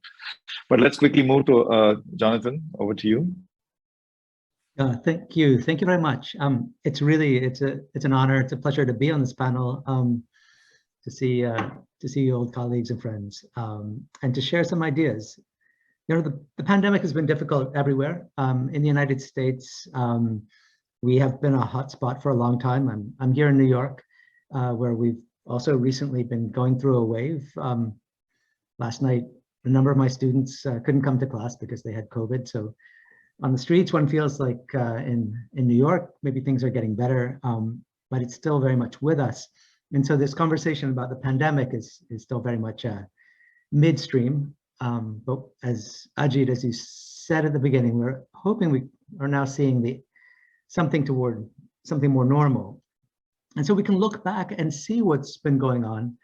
But let's quickly move to Jonathan. Over to you. Thank you very much. It's an honor, it's a pleasure to be on this panel, to see old colleagues and friends, and to share some ideas. The pandemic has been difficult everywhere. In the United States, we have been a hotspot for a long time. I'm here in New York, where we've also recently been going through a wave. Last night, a number of my students couldn't come to class because they had COVID. So on the streets, one feels like in New York, maybe things are getting better, but it's still very much with us. And so this conversation about the pandemic is still very much midstream. But as Ajit, as you said at the beginning, we're hoping we are now seeing something more normal. And so we can look back and see what's been going on.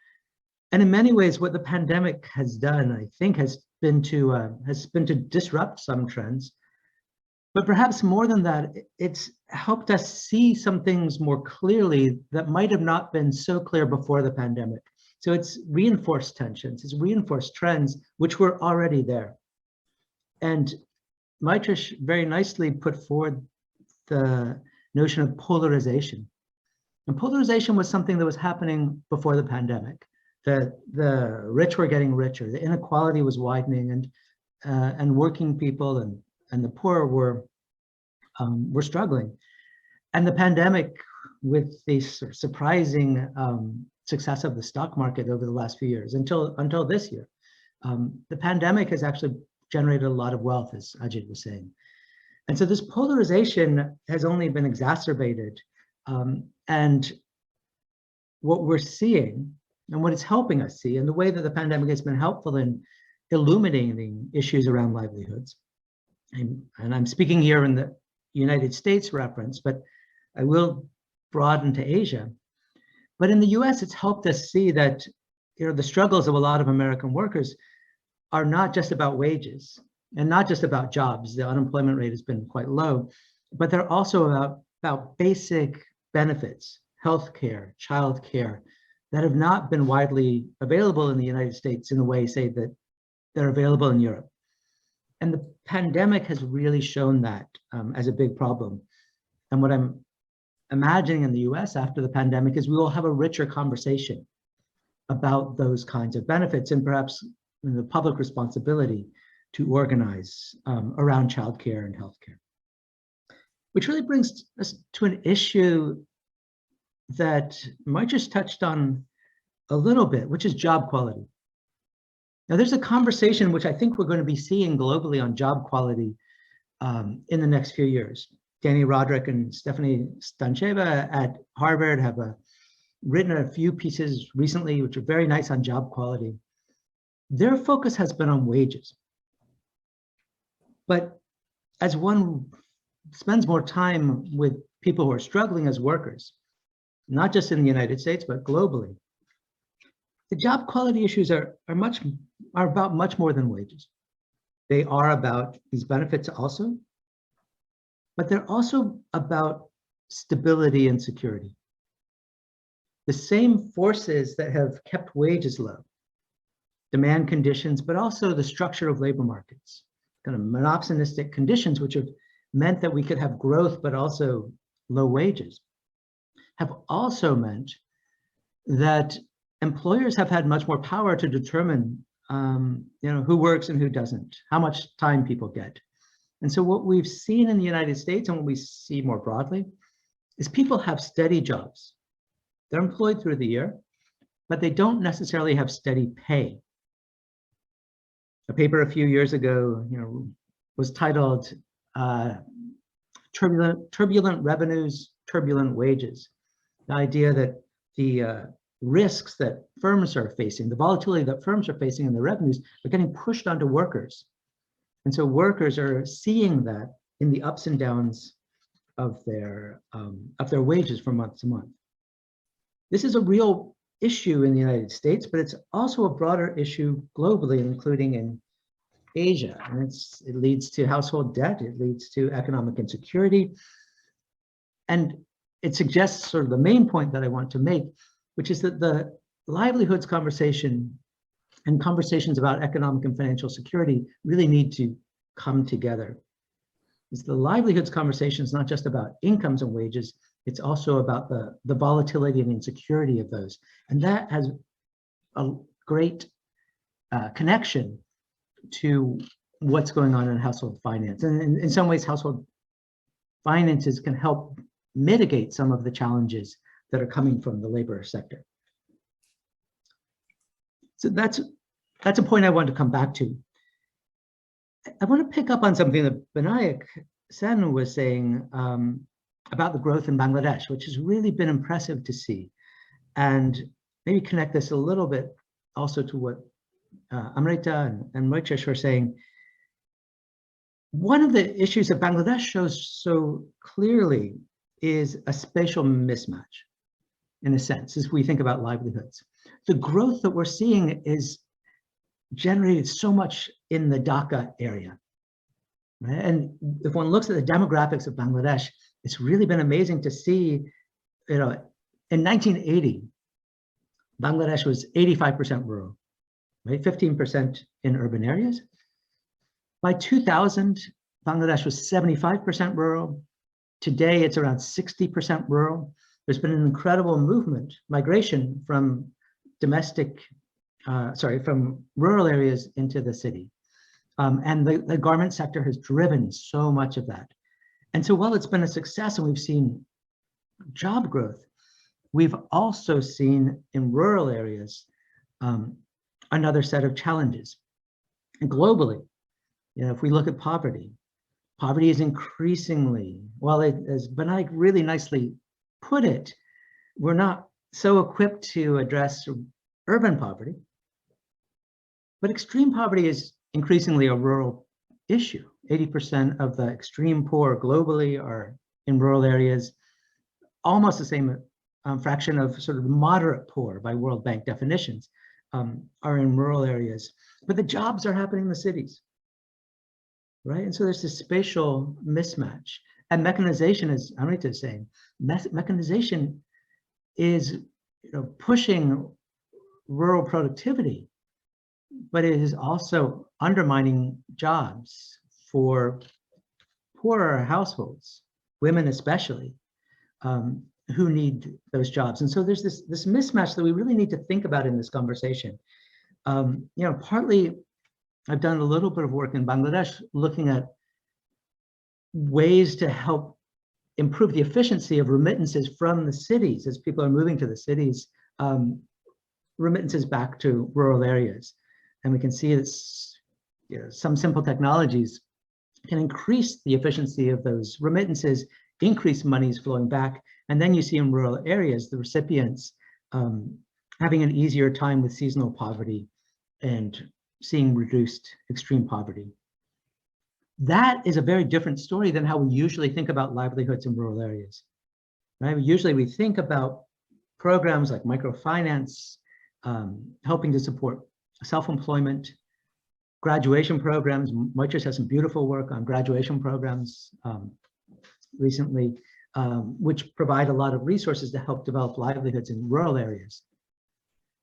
And in many ways, what the pandemic has done, I think, has been to disrupt some trends. But perhaps more than that, it's helped us see some things more clearly that might have not been so clear before the pandemic. So it's reinforced tensions, it's reinforced trends which were already there. And Maitreesh very nicely put forward the notion of polarization. And polarization was something that was happening before the pandemic. The rich were getting richer, the inequality was widening, and and working people and the poor were struggling. And the pandemic, with the surprising success of the stock market over the last few years, until this year, the pandemic has actually generated a lot of wealth, as Ajit was saying. And so this polarization has only been exacerbated. And what we're seeing, and what it's helping us see, and the way that the pandemic has been helpful in illuminating issues around livelihoods, and I'm speaking here in the United States reference, but I will broaden to Asia. But in the US, it's helped us see that the struggles of a lot of American workers are not just about wages and not just about jobs. The unemployment rate has been quite low, but they're also about basic benefits, healthcare, childcare, that have not been widely available in the United States in the way, say, that they're available in Europe. And the pandemic has really shown that as a big problem. And what I'm imagining in the US after the pandemic is we will have a richer conversation about those kinds of benefits and perhaps the public responsibility to organize around childcare and healthcare. Which really brings us to an issue that Maitreesh touched on a little bit, which is job quality. Now, there's a conversation which I think we're going to be seeing globally on job quality in the next few years. Danny Roderick and Stephanie Stancheva at Harvard have written a few pieces recently, which are very nice on job quality. Their focus has been on wages. But as one spends more time with people who are struggling as workers, not just in the United States, but globally, the job quality issues are about much more than wages. They are about these benefits also, but they're also about stability and security. The same forces that have kept wages low, demand conditions, but also the structure of labor markets, kind of monopsonistic conditions, which have meant that we could have growth, but also low wages, have also meant that employers have had much more power to determine who works and who doesn't, how much time people get. And so what we've seen in the United States and what we see more broadly is people have steady jobs. They're employed through the year, but they don't necessarily have steady pay. A paper a few years ago, was titled Turbulent Revenues, Turbulent Wages. The idea that the risks that firms are facing, the volatility that firms are facing in their revenues are getting pushed onto workers. And so workers are seeing that in the ups and downs of their wages from month to month. This is a real issue in the United States, but it's also a broader issue globally, including in Asia. And it leads to household debt, it leads to economic insecurity. And it suggests sort of the main point that I want to make, which is that the livelihoods conversation and conversations about economic and financial security really need to come together. It's the livelihoods conversation is not just about incomes and wages, it's also about the volatility and insecurity of those. And that has a great connection to what's going on in household finance. And in some ways, household finances can help mitigate some of the challenges that are coming from the labor sector. So that's a point I want to come back to. I want to pick up on something that Binayak Sen was saying about the growth in Bangladesh, which has really been impressive to see. And maybe connect this a little bit also to what Amrita and Maitreesh were saying. One of the issues that Bangladesh shows so clearly is a spatial mismatch, in a sense, as we think about livelihoods. The growth that we're seeing is generated so much in the Dhaka area. Right? And if one looks at the demographics of Bangladesh, it's really been amazing to see, in 1980, Bangladesh was 85% rural, right? 15% in urban areas. By 2000, Bangladesh was 75% rural. Today, it's around 60% rural. There's been an incredible movement, migration from from rural areas into the city. And the garment sector has driven so much of that. And so while it's been a success and we've seen job growth, we've also seen in rural areas another set of challenges. And globally, if we look at poverty, poverty is increasingly, well, as Binayak really nicely put it, we're not so equipped to address urban poverty, but extreme poverty is increasingly a rural issue. 80% of the extreme poor globally are in rural areas, almost the same fraction of sort of moderate poor by World Bank definitions are in rural areas, but the jobs are happening in the cities, right? And so there's this spatial mismatch, and mechanization, as Amrita is saying, mechanization is pushing rural productivity, but it is also undermining jobs for poorer households, women especially, who need those jobs. And so there's this mismatch that we really need to think about in this conversation. Partly I've done a little bit of work in Bangladesh looking at ways to help improve the efficiency of remittances from the cities as people are moving to the cities, remittances back to rural areas. And we can see that some simple technologies can increase the efficiency of those remittances, increase monies flowing back, and then you see in rural areas the recipients having an easier time with seasonal poverty and seeing reduced extreme poverty. That is a very different story than how we usually think about livelihoods in rural areas, right? Usually we think about programs like microfinance, helping to support self-employment, graduation programs. Maitreesh has some beautiful work on graduation programs recently, which provide a lot of resources to help develop livelihoods in rural areas.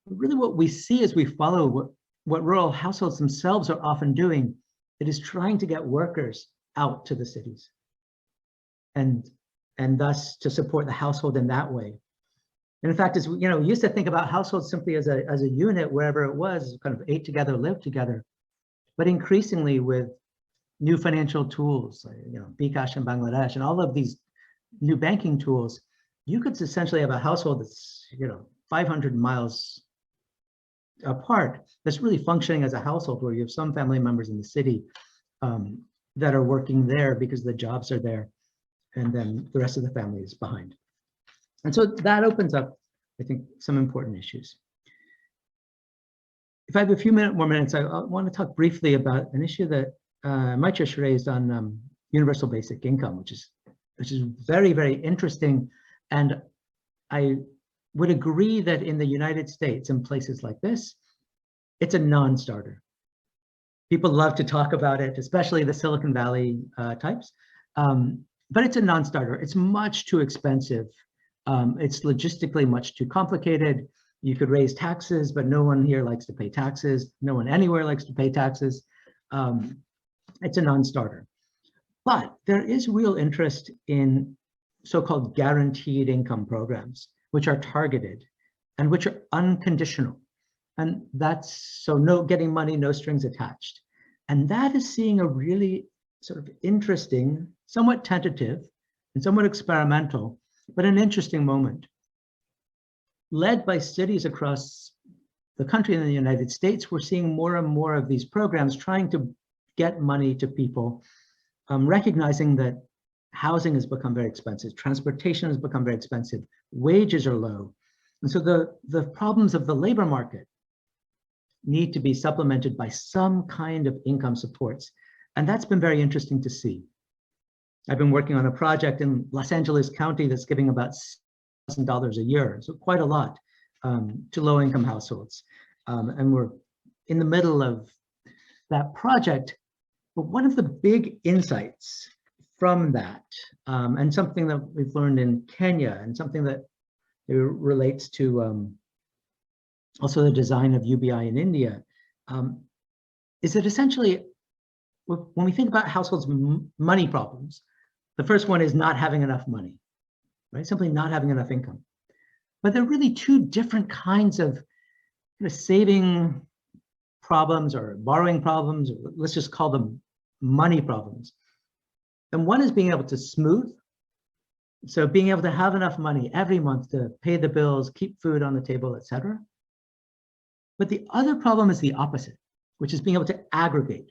But really what we see as we follow what rural households themselves are often doing, it is trying to get workers out to the cities and thus to support the household in that way. And in fact, as we used to think about households simply as a unit, wherever it was, kind of ate together, lived together. But increasingly with new financial tools, bKash in Bangladesh, and all of these new banking tools, you could essentially have a household that's 500 miles apart that's really functioning as a household, where you have some family members in the city that are working there because the jobs are there, and then the rest of the family is behind. And so that opens up, I think, some important issues. If I have a few more minutes, I want to talk briefly about an issue that Maitreesh raised on universal basic income, which is very, very interesting. And I would agree that in the United States and places like this, it's a non-starter. People love to talk about it, especially the Silicon Valley types, but it's a non-starter. It's much too expensive. It's logistically much too complicated. You could raise taxes, but no one here likes to pay taxes. No one anywhere likes to pay taxes. It's a non-starter. But there is real interest in so-called guaranteed income programs, which are targeted and which are unconditional. And that's so no getting money, no strings attached. And that is seeing a really sort of interesting, somewhat tentative and somewhat experimental, but an interesting moment. Led by cities across the country in the United States, we're seeing more and more of these programs trying to get money to people, recognizing that housing has become very expensive, transportation has become very expensive, wages are low. And so the problems of the labor market need to be supplemented by some kind of income supports. And that's been very interesting to see. I've been working on a project in Los Angeles County that's giving about $1,000 a year, so quite a lot to low-income households. And we're in the middle of that project. But one of the big insights from that, and something that we've learned in Kenya, and something that relates to also the design of UBI in India, is that essentially, when we think about households' money problems, the first one is not having enough money, right? Simply not having enough income. But there are really two different kinds of saving problems or borrowing problems, or let's just call them money problems. And one is being able to smooth. So being able to have enough money every month to pay the bills, keep food on the table, etc. But the other problem is the opposite, which is being able to aggregate,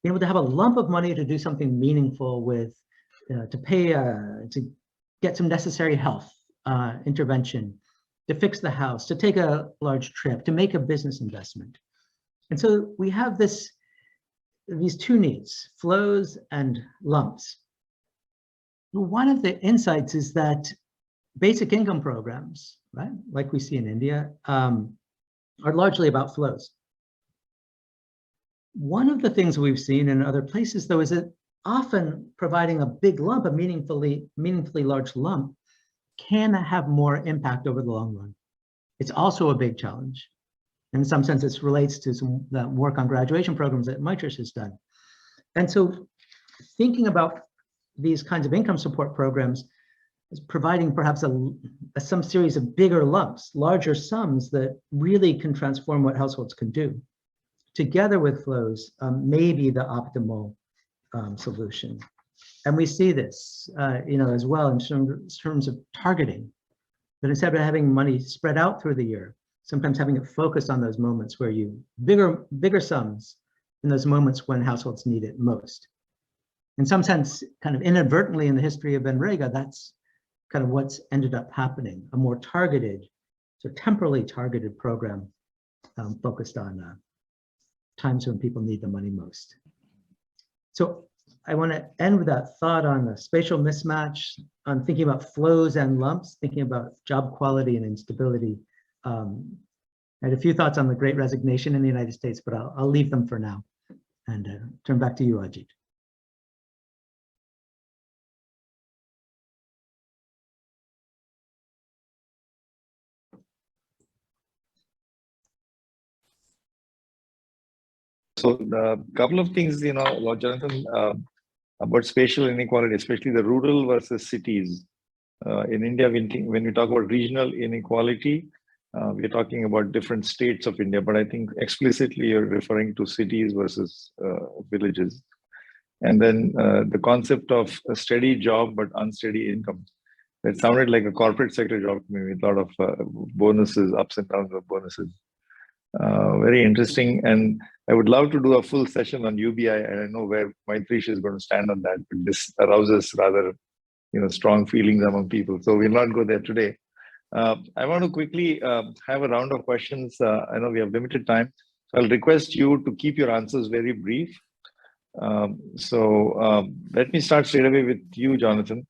being able to have a lump of money to do something meaningful with, to pay, to get some necessary health intervention, to fix the house, to take a large trip, to make a business investment. And so we have these two needs, flows and lumps. One of the insights is that basic income programs, right, like we see in India, are largely about flows. One of the things we've seen in other places, though, is that often providing a big lump, a meaningfully large lump, can have more impact over the long run. It's also a big challenge. In some sense, it relates to some work on graduation programs that Maitreesh has done. And so thinking about these kinds of income support programs is providing perhaps some series of bigger lumps, larger sums that really can transform what households can do. Together with flows, may be the optimal solution. And we see this, as well in terms of targeting, that instead of having money spread out through the year, sometimes having it focused on those moments where bigger sums in those moments when households need it most. In some sense, kind of inadvertently in the history of NREGA, that's kind of what's ended up happening, a more targeted, so temporally targeted program focused on times when people need the money most. So I want to end with that thought on the spatial mismatch, on thinking about flows and lumps, thinking about job quality and instability. I had a few thoughts on the Great Resignation in the United States, but I'll leave them for now and turn back to you, Ajit. So a couple of things, Lord Jonathan, about spatial inequality, especially the rural versus cities. In India, when we talk about regional inequality, we're talking about different states of India, but I think explicitly you're referring to cities versus villages. And then the concept of a steady job but unsteady income. It sounded like a corporate sector job to me with a lot of bonuses, ups and downs of bonuses. Very interesting. And I would love to do a full session on UBI. And I know where Maitreesh is going to stand on that, but this arouses rather strong feelings among people. So we'll not go there today. I want to quickly have a round of questions. I know we have limited time. So I'll request you to keep your answers very brief. Let me start straight away with you, Jonathan.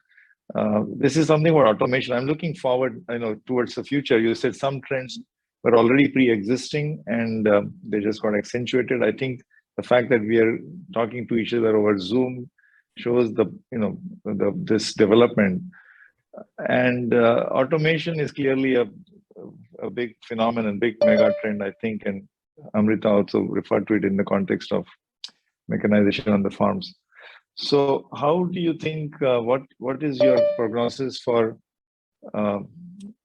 This is something about automation. I'm looking forward, towards the future. You said some trends were already pre-existing and they just got accentuated. I think the fact that we are talking to each other over Zoom shows this development. And automation is clearly a big phenomenon, big mega trend, I think. And Amrita also referred to it in the context of mechanization on the farms. So how do you think, what is your prognosis for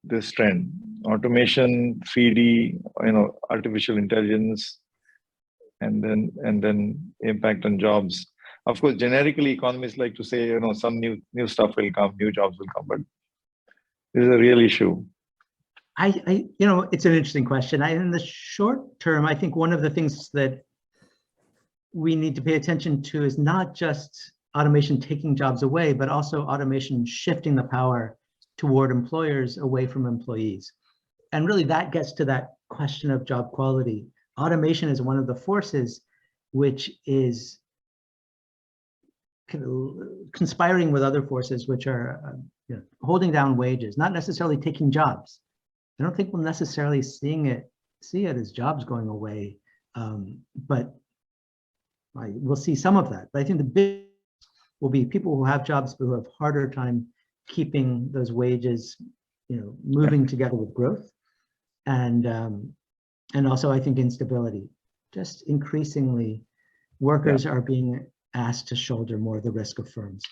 this trend? Automation, 3D, artificial intelligence, and then impact on jobs. Of course, generically, economists like to say, some new stuff will come, new jobs will come, but this is a real issue. It's an interesting question. In the short term, I think one of the things that we need to pay attention to is not just automation taking jobs away, but also automation shifting the power toward employers away from employees. And really that gets to that question of job quality. Automation is one of the forces which is conspiring with other forces which are holding down wages, not necessarily taking jobs. I don't think we'll necessarily see it as jobs going away, but we'll see some of that. But I think the big will be people who have jobs who have harder time keeping those wages, moving together with growth, and also I think instability. Just increasingly, workers are being asked to shoulder more of the risk of firms.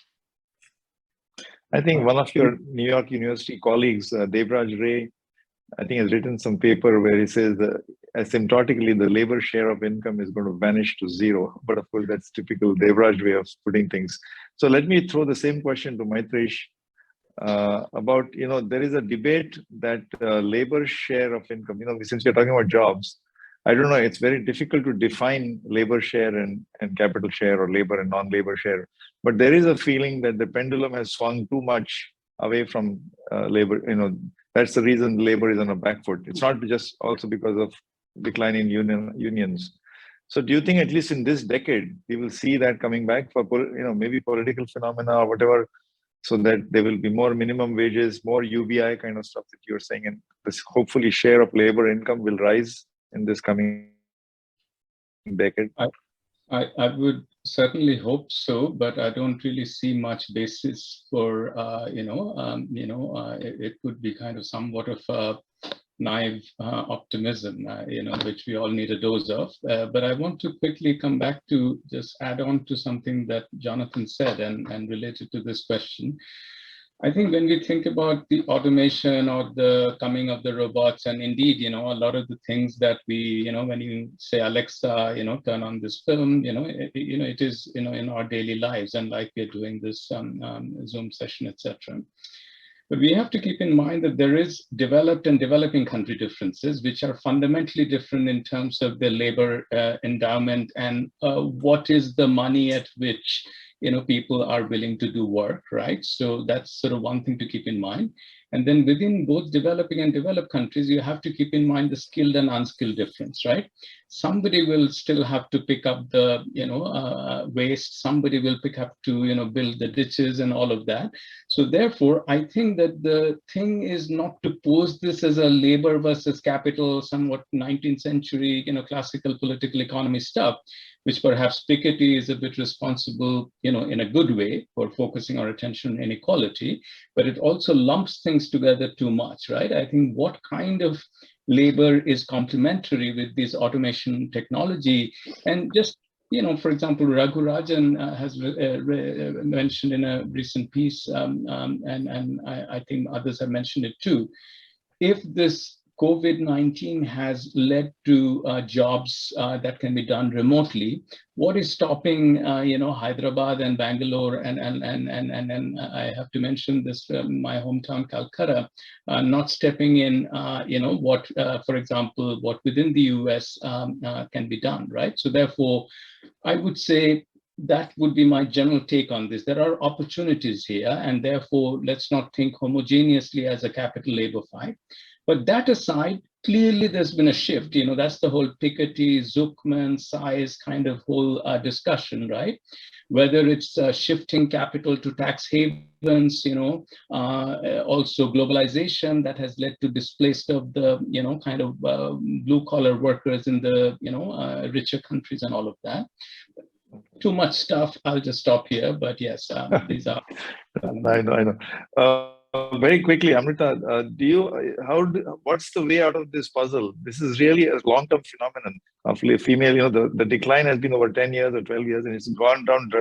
I think one of your New York University colleagues, Debraj Ray, I think has written some paper where he says that asymptotically the labor share of income is going to vanish to zero. But of course, that's typical Devraj way of putting things. So let me throw the same question to Maitreesh about, there is a debate that labor share of income, since we're talking about jobs, I don't know, it's very difficult to define labor share and capital share or labor and non-labor share. But there is a feeling that the pendulum has swung too much away from labor. That's the reason labor is on a back foot. It's not just also because of declining unions. So do you think at least in this decade, we will see that coming back for, maybe political phenomena or whatever, so that there will be more minimum wages, more UBI kind of stuff that you're saying, and this hopefully share of labor income will rise in this coming decade? I would certainly hope so, but I don't really see much basis for, it would be kind of somewhat of a naive optimism, which we all need a dose of. But I want to quickly come back to just add on to something that Jonathan said and related to this question. I think when we think about the automation or the coming of the robots, and indeed, a lot of the things that we, when you say Alexa, turn on this film, it is, in our daily lives, and like we're doing this Zoom session, etc. But we have to keep in mind that there is developed and developing country differences, which are fundamentally different in terms of the labor endowment and what is the money at which people are willing to do work, right? So that's sort of one thing to keep in mind. And then within both developing and developed countries, you have to keep in mind the skilled and unskilled difference, right? Somebody will still have to pick up the, waste. Somebody will pick up to, build the ditches and all of that. So therefore, I think that the thing is not to pose this as a labor versus capital, somewhat 19th century, classical political economy stuff, which perhaps Piketty is a bit responsible, in a good way for focusing our attention on inequality, but it also lumps things together too much, right? I think what kind of labor is complementary with this automation technology, and just, for example, Raghu Rajan has mentioned in a recent piece, and I think others have mentioned it too. If this COVID-19 has led to jobs that can be done remotely, what is stopping, Hyderabad and Bangalore, and I have to mention this, my hometown, Calcutta, not stepping in, what, for example, what within the US can be done, right? So therefore, I would say that would be my general take on this. There are opportunities here, and therefore, let's not think homogeneously as a capital labor fight. But that aside, clearly there's been a shift. That's the whole Piketty, Zuckman, size kind of whole discussion, right? Whether it's shifting capital to tax havens, also globalization that has led to displacement of the, kind of blue collar workers in the, richer countries and all of that. Too much stuff. I'll just stop here. But yes, these are. I know. Very quickly, Amrita, what's the way out of this puzzle? This is really a long-term phenomenon of female. The decline has been over 10 years or 12 years, and it's gone down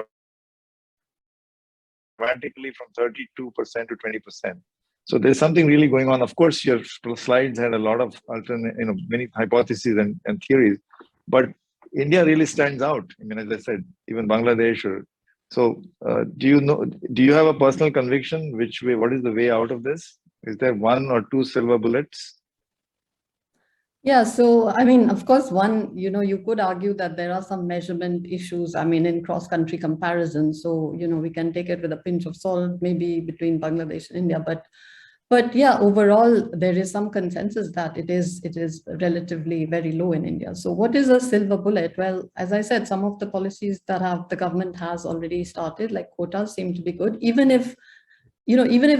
dramatically from 32% to 20%. So there's something really going on. Of course, your slides had a lot of alternate, many hypotheses and theories, but India really stands out. I mean, as I said, even Bangladesh. So do you have a personal conviction what is the way out of this? Is there one or two silver bullets? Yeah, so I mean, of course, one, you could argue that there are some measurement issues, I mean, in cross-country comparison. So, we can take it with a pinch of salt, maybe between Bangladesh and India, but yeah, overall, there is some consensus that it is relatively very low in India. So what is a silver bullet? Well, as I said, some of the policies that the government has already started, like quotas, seem to be good, even if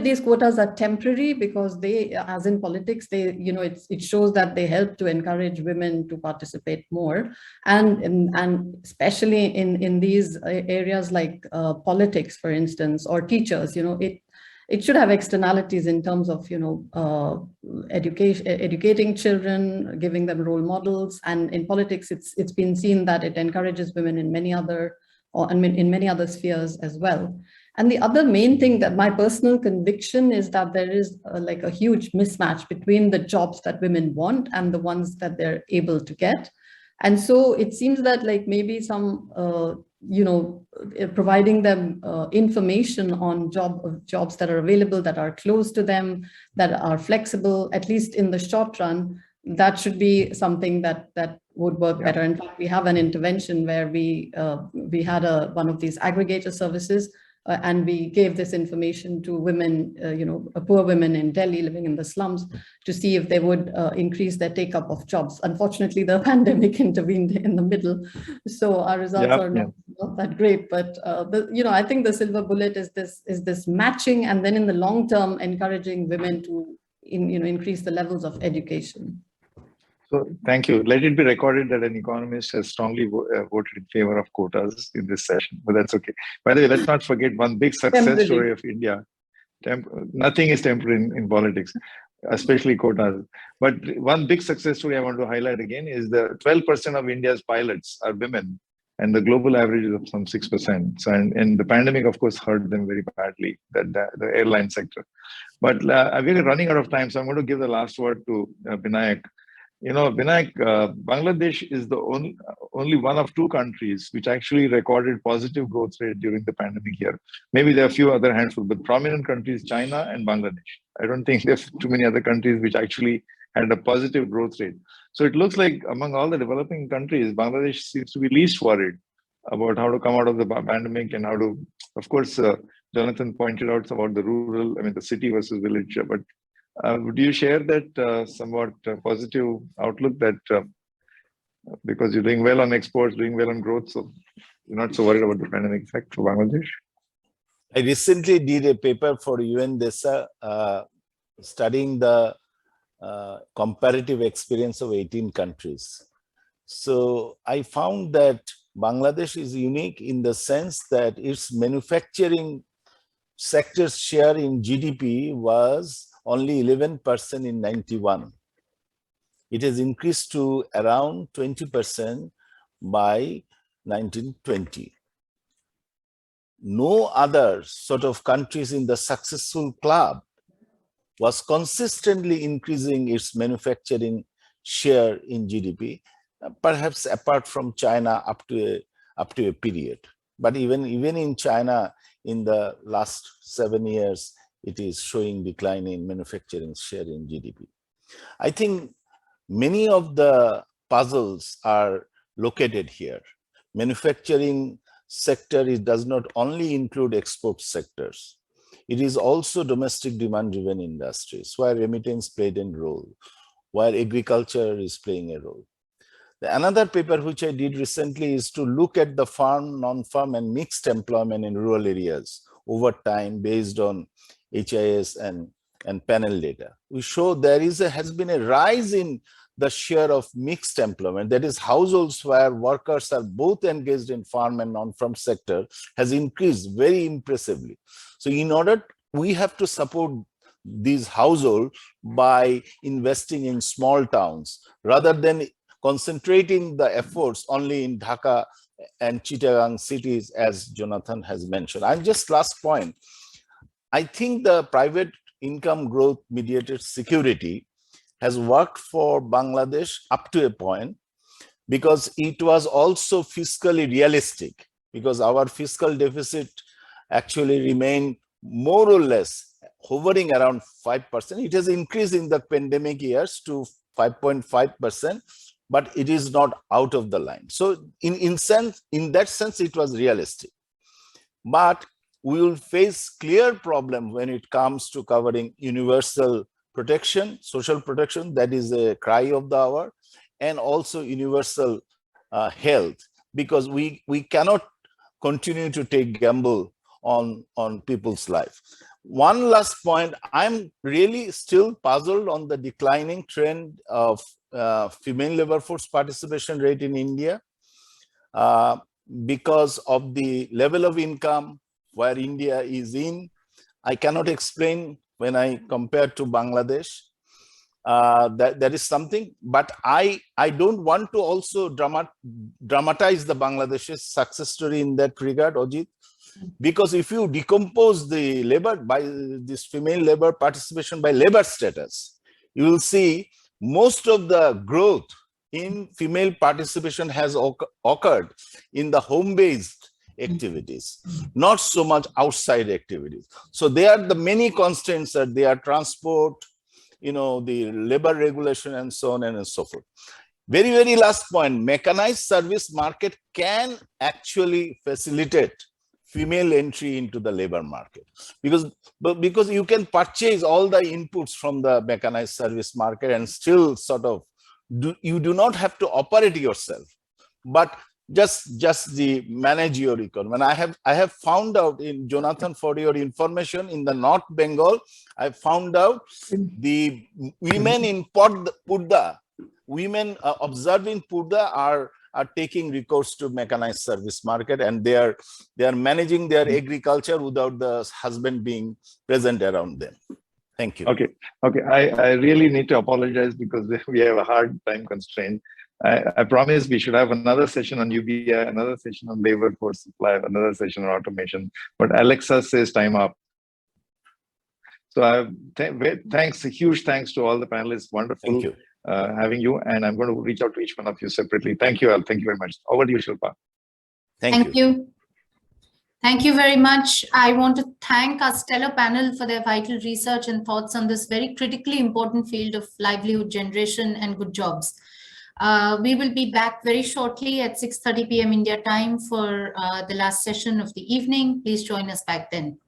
these quotas are temporary, because they, as in politics, it shows that they help to encourage women to participate more, and especially in these areas like politics, for instance, or teachers. It should have externalities in terms of, educating children, giving them role models. And in politics, it's been seen that it encourages women in many other spheres as well. And the other main thing that my personal conviction is that there is like a huge mismatch between the jobs that women want and the ones that they're able to get. And so it seems that like maybe some, providing them information on jobs that are available, that are close to them, that are flexible, at least in the short run, that should be something that would work better. In fact, we have an intervention where we had one of these aggregator services, and we gave this information to women, poor women in Delhi living in the slums, to see if they would increase their take up of jobs. Unfortunately, the pandemic intervened in the middle, so our results are not that great. But I think the silver bullet is this matching, and then in the long term, encouraging women to increase the levels of education. So thank you. Let it be recorded that an economist has strongly voted in favor of quotas in this session, but that's okay. By the way, let's not forget one big success story of India. Nothing is temporary in politics, especially quotas. But one big success story I want to highlight again is the 12% of India's pilots are women, and the global average is of some 6%. So, and the pandemic, of course, hurt them very badly, the airline sector. But we're running out of time, so I'm going to give the last word to Binayak. Binayak, Bangladesh is the only one of two countries which actually recorded positive growth rate during the pandemic year. Maybe there are a few other handful, but prominent countries, China and Bangladesh. I don't think there's too many other countries which actually had a positive growth rate. So it looks like among all the developing countries, Bangladesh seems to be least worried about how to come out of the pandemic and how to, of course, Jonathan pointed out about the city versus village, but would you share that somewhat positive outlook that because you're doing well on exports, doing well on growth, so you're not so worried about the pandemic effect for Bangladesh? I recently did a paper for UNDESA studying the comparative experience of 18 countries. So I found that Bangladesh is unique in the sense that its manufacturing sector's share in GDP was only 11% in 91. It has increased to around 20% by 1920. No other sort of countries in the successful club was consistently increasing its manufacturing share in GDP, perhaps apart from China up to a period. But even in China, in the last 7 years, it is showing decline in manufacturing share in GDP. I think many of the puzzles are located here. Manufacturing sector does not only include export sectors. It is also domestic demand-driven industries where remittance played a role, where agriculture is playing a role. Another paper which I did recently is to look at the farm, non-farm, and mixed employment in rural areas over time based on HIS and panel data. We show there has been a rise in the share of mixed employment, that is households where workers are both engaged in farm and non-farm sector, has increased very impressively. So in order, we have to support these households by investing in small towns rather than concentrating the efforts only in Dhaka and Chittagong cities, as Jonathan has mentioned. And just last point, I think the private income growth mediated security has worked for Bangladesh up to a point because it was also fiscally realistic, because our fiscal deficit actually remained more or less hovering around 5%. It has increased in the pandemic years to 5.5%, but it is not out of the line. So in that sense, it was realistic. But we will face clear problem when it comes to covering universal protection, social protection, that is a cry of the hour, and also universal health, because we cannot continue to take gamble on people's life. One last point, I'm really still puzzled on the declining trend of female labor force participation rate in India because of the level of income where India is in. I cannot explain when I compare to Bangladesh. That is something, but I don't want to also dramatize the Bangladesh's success story in that regard, Ajit. Because if you decompose the labor by this female labor participation by labor status, you will see most of the growth in female participation has occurred in the home-based activities, not so much outside activities. So there are the many constraints that they are transport, the labor regulation and so on and so forth. Very, very last point, mechanized service market can actually facilitate female entry into the labor market because you can purchase all the inputs from the mechanized service market and still sort of you do not have to operate yourself, but just the manage your economy. And I have found out in Jonathan, for your information, in the North Bengal, I found out the women in Purda, women observing Purda are taking recourse to mechanized service market, and they are managing their agriculture without the husband being present around them. Thank you. Okay. I really need to apologize because we have a hard time constraint. I promise we should have another session on UBI, another session on labor force supply, another session on automation. But Alexa says time up. So thanks, a huge thanks to all the panelists. Wonderful. Thank you. Having you, and I'm going to reach out to each one of you separately. Thank you all. Thank you very much. Over to you, Shilpa. Thank you. Thank you very much. I want to thank our stellar panel for their vital research and thoughts on this very critically important field of livelihood generation and good jobs. We will be back very shortly at 6:30 p.m. India time for the last session of the evening. Please join us back then.